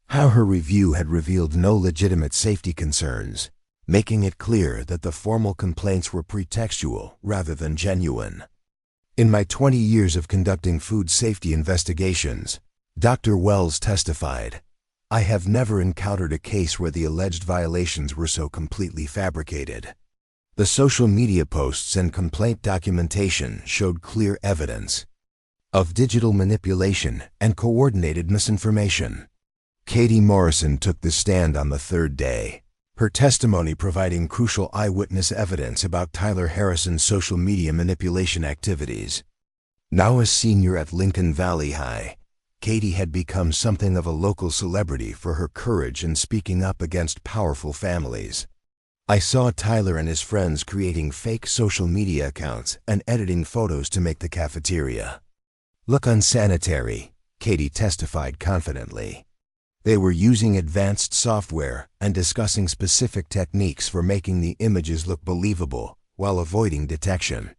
how her review had revealed no legitimate safety concerns, making it clear that the formal complaints were pretextual rather than genuine. In my 20 years of conducting food safety investigations, Dr. Wells testified, I have never encountered a case where the alleged violations were so completely fabricated. The social media posts and complaint documentation showed clear evidence of digital manipulation and coordinated misinformation. Katie Morrison took the stand on the third day, her testimony providing crucial eyewitness evidence about Tyler Harrison's social media manipulation activities. Now a senior at Lincoln Valley High, Katie had become something of a local celebrity for her courage in speaking up against powerful families. I saw Tyler and his friends creating fake social media accounts and editing photos to make the cafeteria look unsanitary, Katie testified confidently. They were using advanced software and discussing specific techniques for making the images look believable while avoiding detection.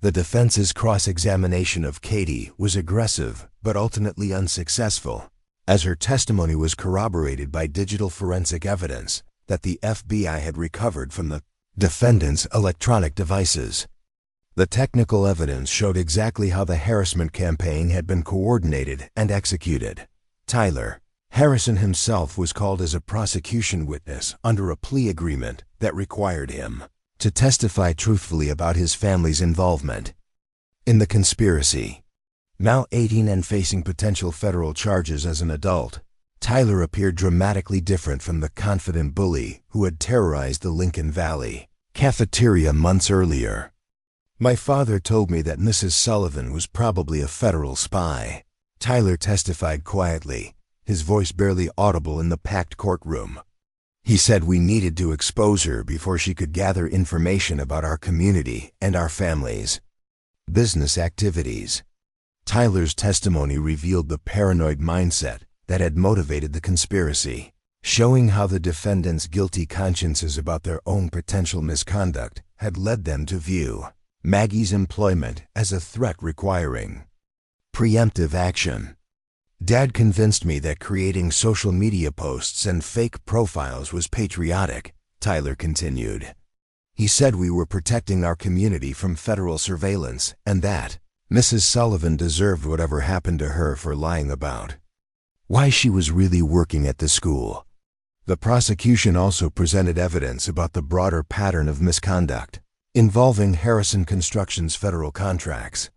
The defense's cross-examination of Katie was aggressive but ultimately unsuccessful, as her testimony was corroborated by digital forensic evidence that the FBI had recovered from the defendant's electronic devices. The technical evidence showed exactly how the harassment campaign had been coordinated and executed. Tyler Harrison himself was called as a prosecution witness under a plea agreement that required him to testify truthfully about his family's involvement in the conspiracy. Now 18 and facing potential federal charges as an adult, Tyler appeared dramatically different from the confident bully who had terrorized the Lincoln Valley cafeteria months earlier. My father told me that Mrs. Sullivan was probably a federal spy, Tyler testified quietly, his voice barely audible in the packed courtroom. He said we needed to expose her before she could gather information about our community and our families' business activities. Tyler's testimony revealed the paranoid mindset that had motivated the conspiracy, showing how the defendants' guilty consciences about their own potential misconduct had led them to view Maggie's employment as a threat requiring preemptive action. Dad convinced me that creating social media posts and fake profiles was patriotic, Tyler continued. He said we were protecting our community from federal surveillance and that Mrs. Sullivan deserved whatever happened to her for lying about why she was really working at the school. The prosecution also presented evidence about the broader pattern of misconduct involving Harrison Construction's federal contracts.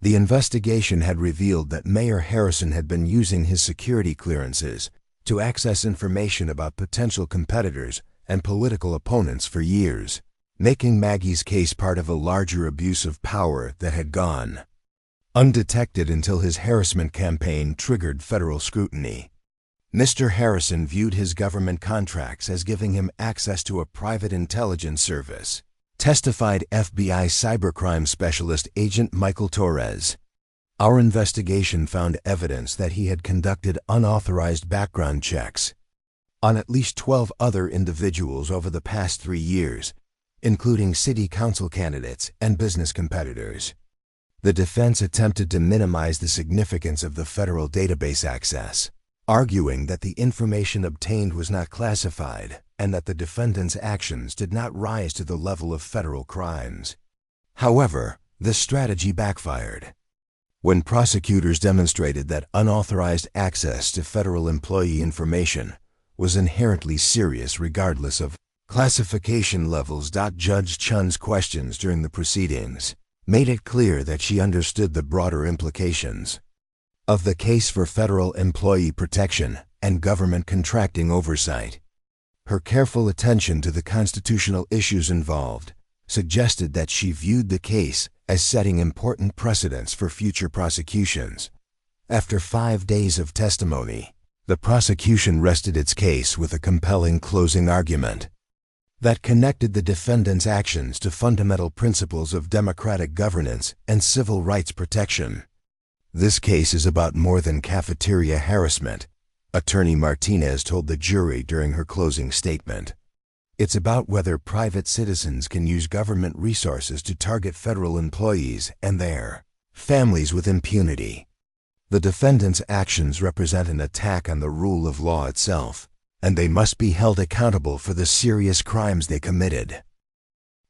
The investigation had revealed that Mayor Harrison had been using his security clearances to access information about potential competitors and political opponents for years, making Maggie's case part of a larger abuse of power that had gone undetected until his harassment campaign triggered federal scrutiny. Mr. Harrison viewed his government contracts as giving him access to a private intelligence service, testified FBI cybercrime specialist Agent Michael Torres. Our investigation found evidence that he had conducted unauthorized background checks on at least 12 other individuals over the past 3 years, including city council candidates and business competitors. The defense attempted to minimize the significance of the federal database access, arguing that the information obtained was not classified and that the defendant's actions did not rise to the level of federal crimes. However, this strategy backfired. When prosecutors demonstrated that unauthorized access to federal employee information was inherently serious regardless of classification levels, Judge Chun's questions during the proceedings made it clear that she understood the broader implications of the case for federal employee protection and government contracting oversight. Her careful attention to the constitutional issues involved suggested that she viewed the case as setting important precedents for future prosecutions. After 5 days of testimony, the prosecution rested its case with a compelling closing argument that connected the defendant's actions to fundamental principles of democratic governance and civil rights protection. "This case is about more than cafeteria harassment," Attorney Martinez told the jury during her closing statement. "It's about whether private citizens can use government resources to target federal employees and their families with impunity. The defendant's actions represent an attack on the rule of law itself, and they must be held accountable for the serious crimes they committed."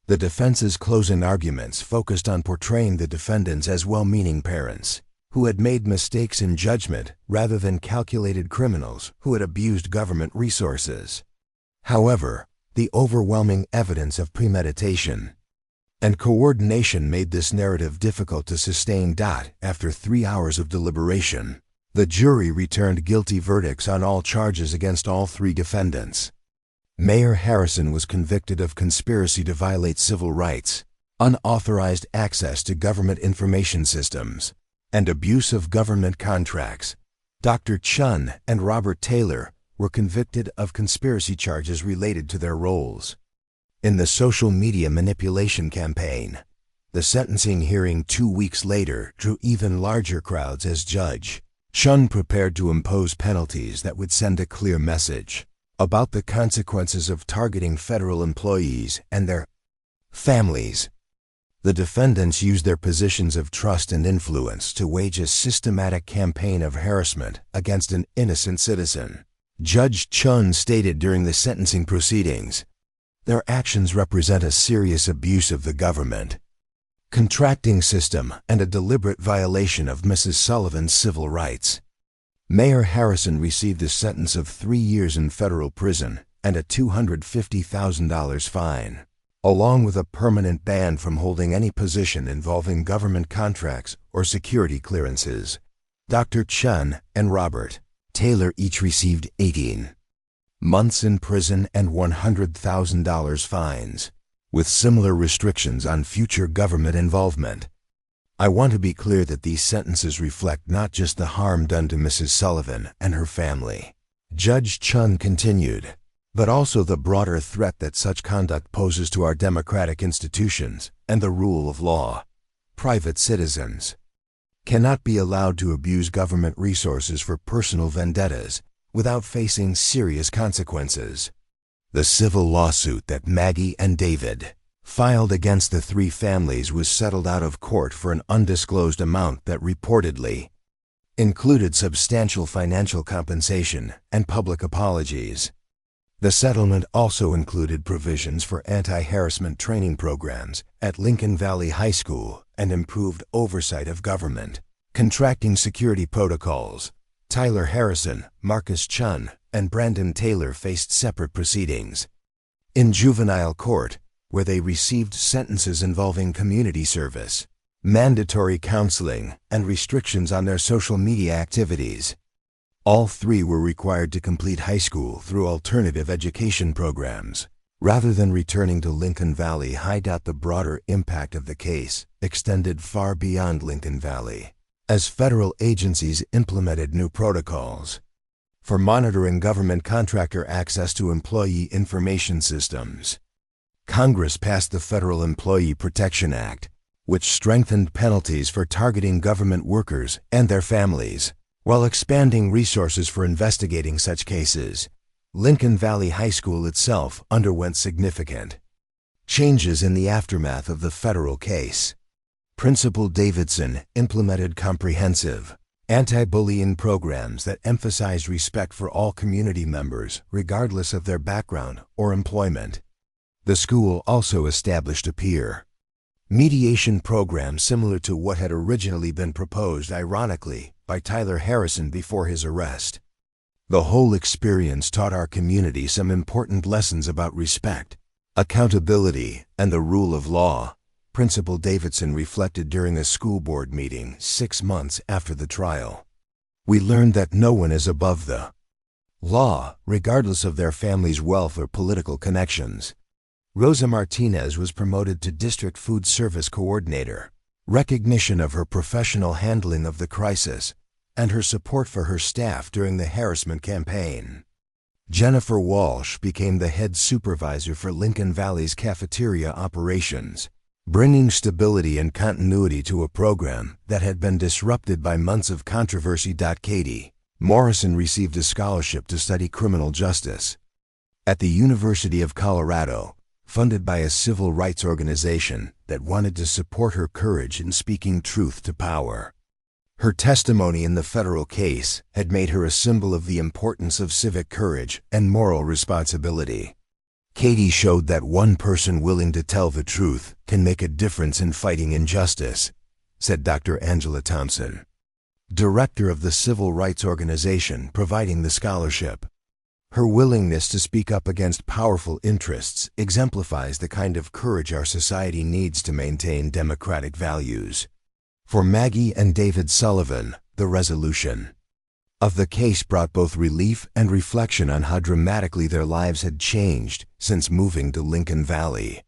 The defense's closing arguments focused on portraying the defendants as well-meaning parents who had made mistakes in judgment rather than calculated criminals who had abused government resources. However, the overwhelming evidence of premeditation and coordination made this narrative difficult to sustain. After 3 hours of deliberation, the jury returned guilty verdicts on all charges against all 3 defendants. Mayor Harrison was convicted of conspiracy to violate civil rights, unauthorized access to government information systems, and abuse of government contracts. Dr. Chun and Robert Taylor were convicted of conspiracy charges related to their roles in the social media manipulation campaign. The sentencing hearing 2 weeks later drew even larger crowds as Judge Chun prepared to impose penalties that would send a clear message about the consequences of targeting federal employees and their families. The defendants used their positions of trust and influence to wage a systematic campaign of harassment against an innocent citizen. Judge Chun stated during the sentencing proceedings, "Their actions represent a serious abuse of the government contracting system and a deliberate violation of Mrs. Sullivan's civil rights." Mayor Harrison received a sentence of 3 years in federal prison and a $250,000 fine, along with a permanent ban from holding any position involving government contracts or security clearances. Dr. Chun and Robert Taylor each received 18 months in prison and $100,000 fines, with similar restrictions on future government involvement. I want to be clear that these sentences reflect not just the harm done to Mrs. Sullivan and her family, Judge Chun continued, but also the broader threat that such conduct poses to our democratic institutions and the rule of law. Private citizens cannot be allowed to abuse government resources for personal vendettas without facing serious consequences. The civil lawsuit that Maggie and David filed against the 3 families was settled out of court for an undisclosed amount that reportedly included substantial financial compensation and public apologies. The settlement also included provisions for anti-harassment training programs at Lincoln Valley High School and improved oversight of government contracting security protocols. Tyler Harrison, Marcus Chun, and Brandon Taylor faced separate proceedings in juvenile court, where they received sentences involving community service, mandatory counseling, and restrictions on their social media activities. All 3 were required to complete high school through alternative education programs, rather than returning to Lincoln Valley High. The broader impact of the case extended far beyond Lincoln Valley, as federal agencies implemented new protocols for monitoring government contractor access to employee information systems. Congress passed the Federal Employee Protection Act, which strengthened penalties for targeting government workers and their families, while expanding resources for investigating such cases. Lincoln Valley High School itself underwent significant changes in the aftermath of the federal case. Principal Davidson implemented comprehensive anti-bullying programs that emphasized respect for all community members, regardless of their background or employment. The school also established a peer mediation program similar to what had originally been proposed, ironically, by Tyler Harrison before his arrest. The whole experience taught our community some important lessons about respect, accountability, and the rule of law, Principal Davidson reflected during a school board meeting 6 months after the trial. We learned that no one is above the law, regardless of their family's wealth or political connections. Rosa Martinez was promoted to District Food Service Coordinator, recognition of her professional handling of the crisis, and her support for her staff during the harassment campaign. Jennifer Walsh became the head supervisor for Lincoln Valley's cafeteria operations, bringing stability and continuity to a program that had been disrupted by months of controversy. Katie Morrison received a scholarship to study criminal justice at the University of Colorado, funded by a civil rights organization that wanted to support her courage in speaking truth to power. Her testimony in the federal case had made her a symbol of the importance of civic courage and moral responsibility. Katie showed that one person willing to tell the truth can make a difference in fighting injustice, said Dr. Angela Thompson, director of the civil rights organization providing the scholarship. Her willingness to speak up against powerful interests exemplifies the kind of courage our society needs to maintain democratic values. For Maggie and David Sullivan, the resolution of the case brought both relief and reflection on how dramatically their lives had changed since moving to Lincoln Valley.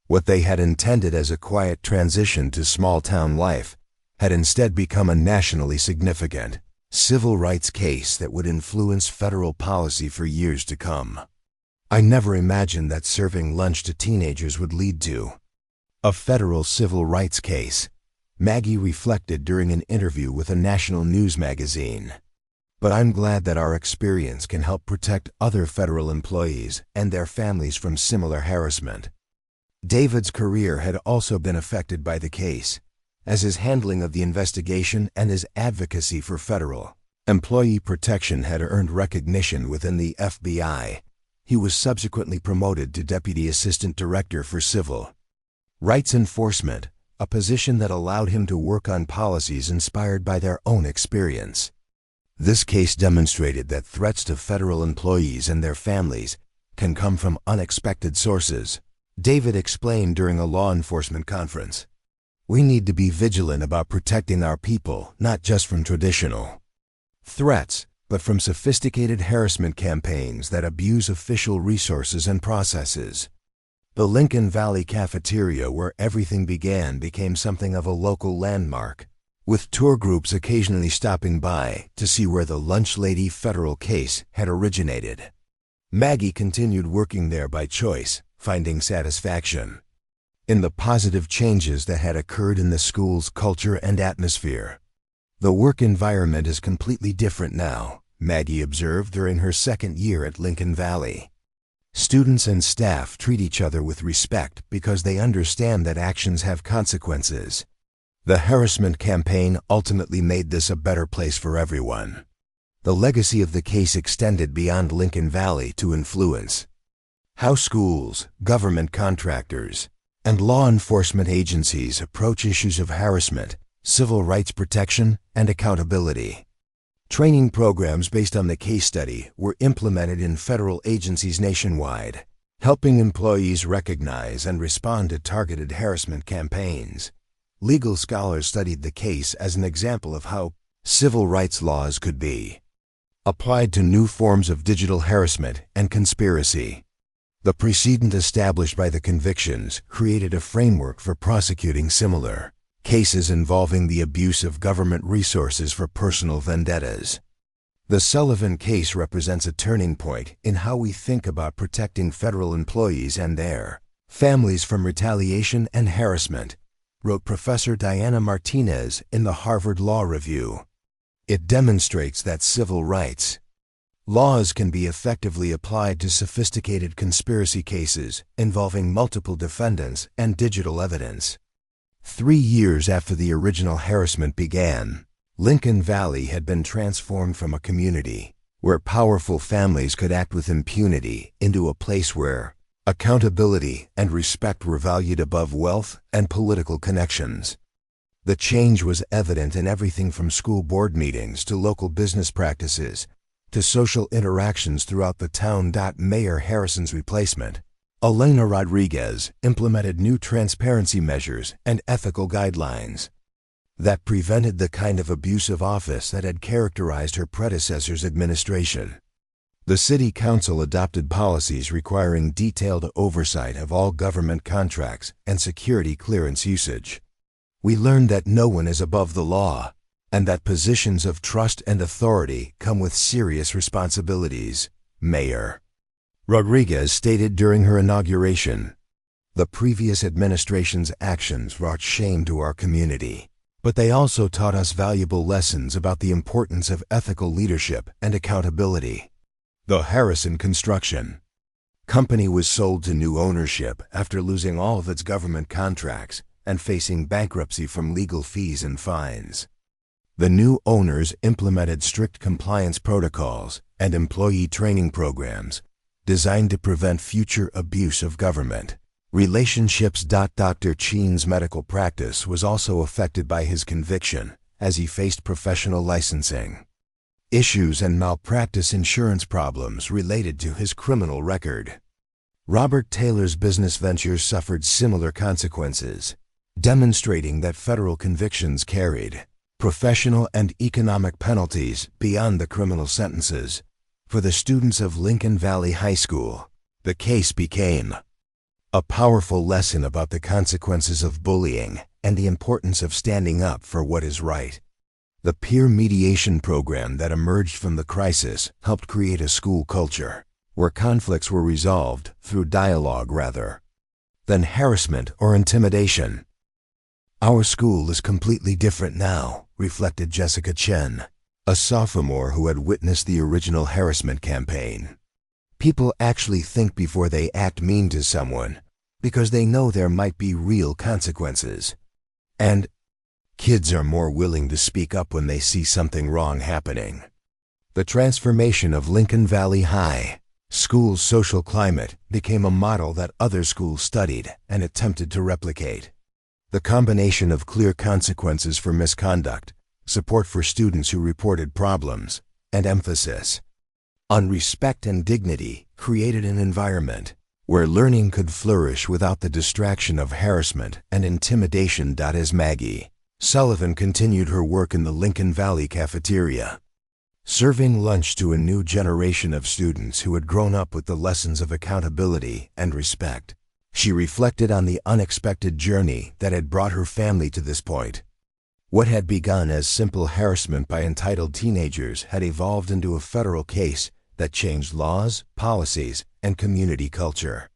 What they had intended as a quiet transition to small-town life had instead become a nationally significant civil rights case that would influence federal policy for years to come. I never imagined that serving lunch to teenagers would lead to a federal civil rights case, Maggie reflected during an interview with a national news magazine. But I'm glad that our experience can help protect other federal employees and their families from similar harassment. David's career had also been affected by the case, as his handling of the investigation and his advocacy for federal employee protection had earned recognition within the FBI. He was subsequently promoted to Deputy Assistant Director for Civil Rights Enforcement, a position that allowed him to work on policies inspired by their own experience. This case demonstrated that threats to federal employees and their families can come from unexpected sources. David explained during a law enforcement conference, "We need to be vigilant about protecting our people, not just from traditional threats, but from sophisticated harassment campaigns that abuse official resources and processes." The Lincoln Valley cafeteria where everything began became something of a local landmark, with tour groups occasionally stopping by to see where the lunch lady federal case had originated. Maggie continued working there by choice, finding satisfaction in the positive changes that had occurred in the school's culture and atmosphere. "The work environment is completely different now," Maggie observed during her second year at Lincoln Valley. "Students and staff treat each other with respect because they understand that actions have consequences." The harassment campaign ultimately made this a better place for everyone. The legacy of the case extended beyond Lincoln Valley to influence how schools, government contractors, and law enforcement agencies approach issues of harassment, civil rights protection, and accountability. Training programs based on the case study were implemented in federal agencies nationwide, helping employees recognize and respond to targeted harassment campaigns. Legal scholars studied the case as an example of how civil rights laws could be applied to new forms of digital harassment and conspiracy. The precedent established by the convictions created a framework for prosecuting similar cases involving the abuse of government resources for personal vendettas. The Sullivan case represents a turning point in how we think about protecting federal employees and their families from retaliation and harassment, wrote Professor Diana Martinez in the Harvard Law Review. It demonstrates that civil rights laws can be effectively applied to sophisticated conspiracy cases involving multiple defendants and digital evidence. 3 years after the original harassment began, Lincoln Valley had been transformed from a community where powerful families could act with impunity into a place where accountability and respect were valued above wealth and political connections. The change was evident in everything from school board meetings to local business practices to social interactions throughout the town. Mayor Harrison's replacement, Elena Rodriguez, implemented new transparency measures and ethical guidelines that prevented the kind of abuse of office that had characterized her predecessor's administration. The city council adopted policies requiring detailed oversight of all government contracts and security clearance usage. We learned that no one is above the law, and that positions of trust and authority come with serious responsibilities, Mayor Rodriguez stated during her inauguration. The previous administration's actions brought shame to our community, but they also taught us valuable lessons about the importance of ethical leadership and accountability. The Harrison Construction Company was sold to new ownership after losing all of its government contracts and facing bankruptcy from legal fees and fines. The new owners implemented strict compliance protocols and employee training programs designed to prevent future abuse of government relationships. Dr. Chen's medical practice was also affected by his conviction as he faced professional licensing issues and malpractice insurance problems related to his criminal record. Robert Taylor's business ventures suffered similar consequences, demonstrating that federal convictions carried professional and economic penalties beyond the criminal sentences. For the students of Lincoln Valley High School, the case became a powerful lesson about the consequences of bullying and the importance of standing up for what is right. The peer mediation program that emerged from the crisis helped create a school culture where conflicts were resolved through dialogue rather than harassment or intimidation. Our school is completely different now, reflected Jessica Chen, a sophomore who had witnessed the original harassment campaign. People actually think before they act mean to someone because they know there might be real consequences. And kids are more willing to speak up when they see something wrong happening. The transformation of Lincoln Valley High School's social climate became a model that other schools studied and attempted to replicate. The combination of clear consequences for misconduct, support for students who reported problems, and emphasis on respect and dignity created an environment where learning could flourish without the distraction of harassment and intimidation. As Maggie Sullivan continued her work in the Lincoln Valley cafeteria, serving lunch to a new generation of students who had grown up with the lessons of accountability and respect, she reflected on the unexpected journey that had brought her family to this point. What had begun as simple harassment by entitled teenagers had evolved into a federal case that changed laws, policies, and community culture.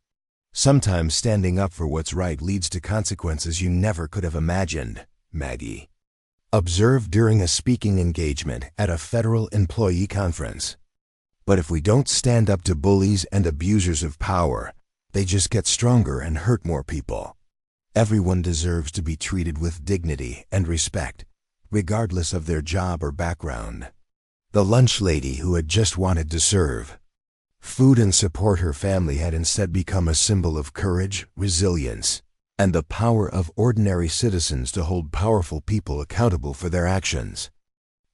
Sometimes standing up for what's right leads to consequences you never could have imagined, Maggie observed during a speaking engagement at a federal employee conference. But if we don't stand up to bullies and abusers of power, they just get stronger and hurt more people. Everyone deserves to be treated with dignity and respect, regardless of their job or background. The lunch lady who had just wanted to serve food and support her family had instead become a symbol of courage, resilience, and the power of ordinary citizens to hold powerful people accountable for their actions.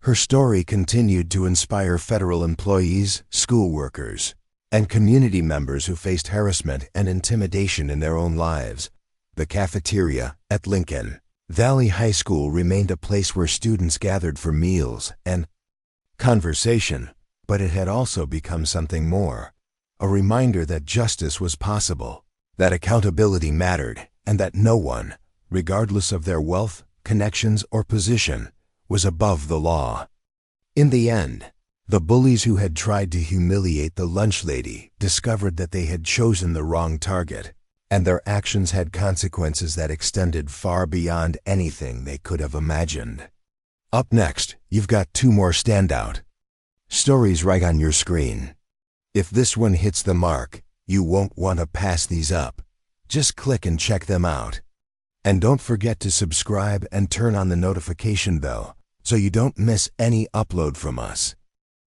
Her story continued to inspire federal employees, school workers, and community members who faced harassment and intimidation in their own lives. The cafeteria at Lincoln Valley High School remained a place where students gathered for meals and conversation, but it had also become something more, a reminder that justice was possible, that accountability mattered, and that no one, regardless of their wealth, connections, or position, was above the law. In the end, the bullies who had tried to humiliate the lunch lady discovered that they had chosen the wrong target, and their actions had consequences that extended far beyond anything they could have imagined. Up next, you've got two more standout stories right on your screen. If this one hits the mark, you won't want to pass these up. Just click and check them out. And don't forget to subscribe and turn on the notification bell so you don't miss any upload from us.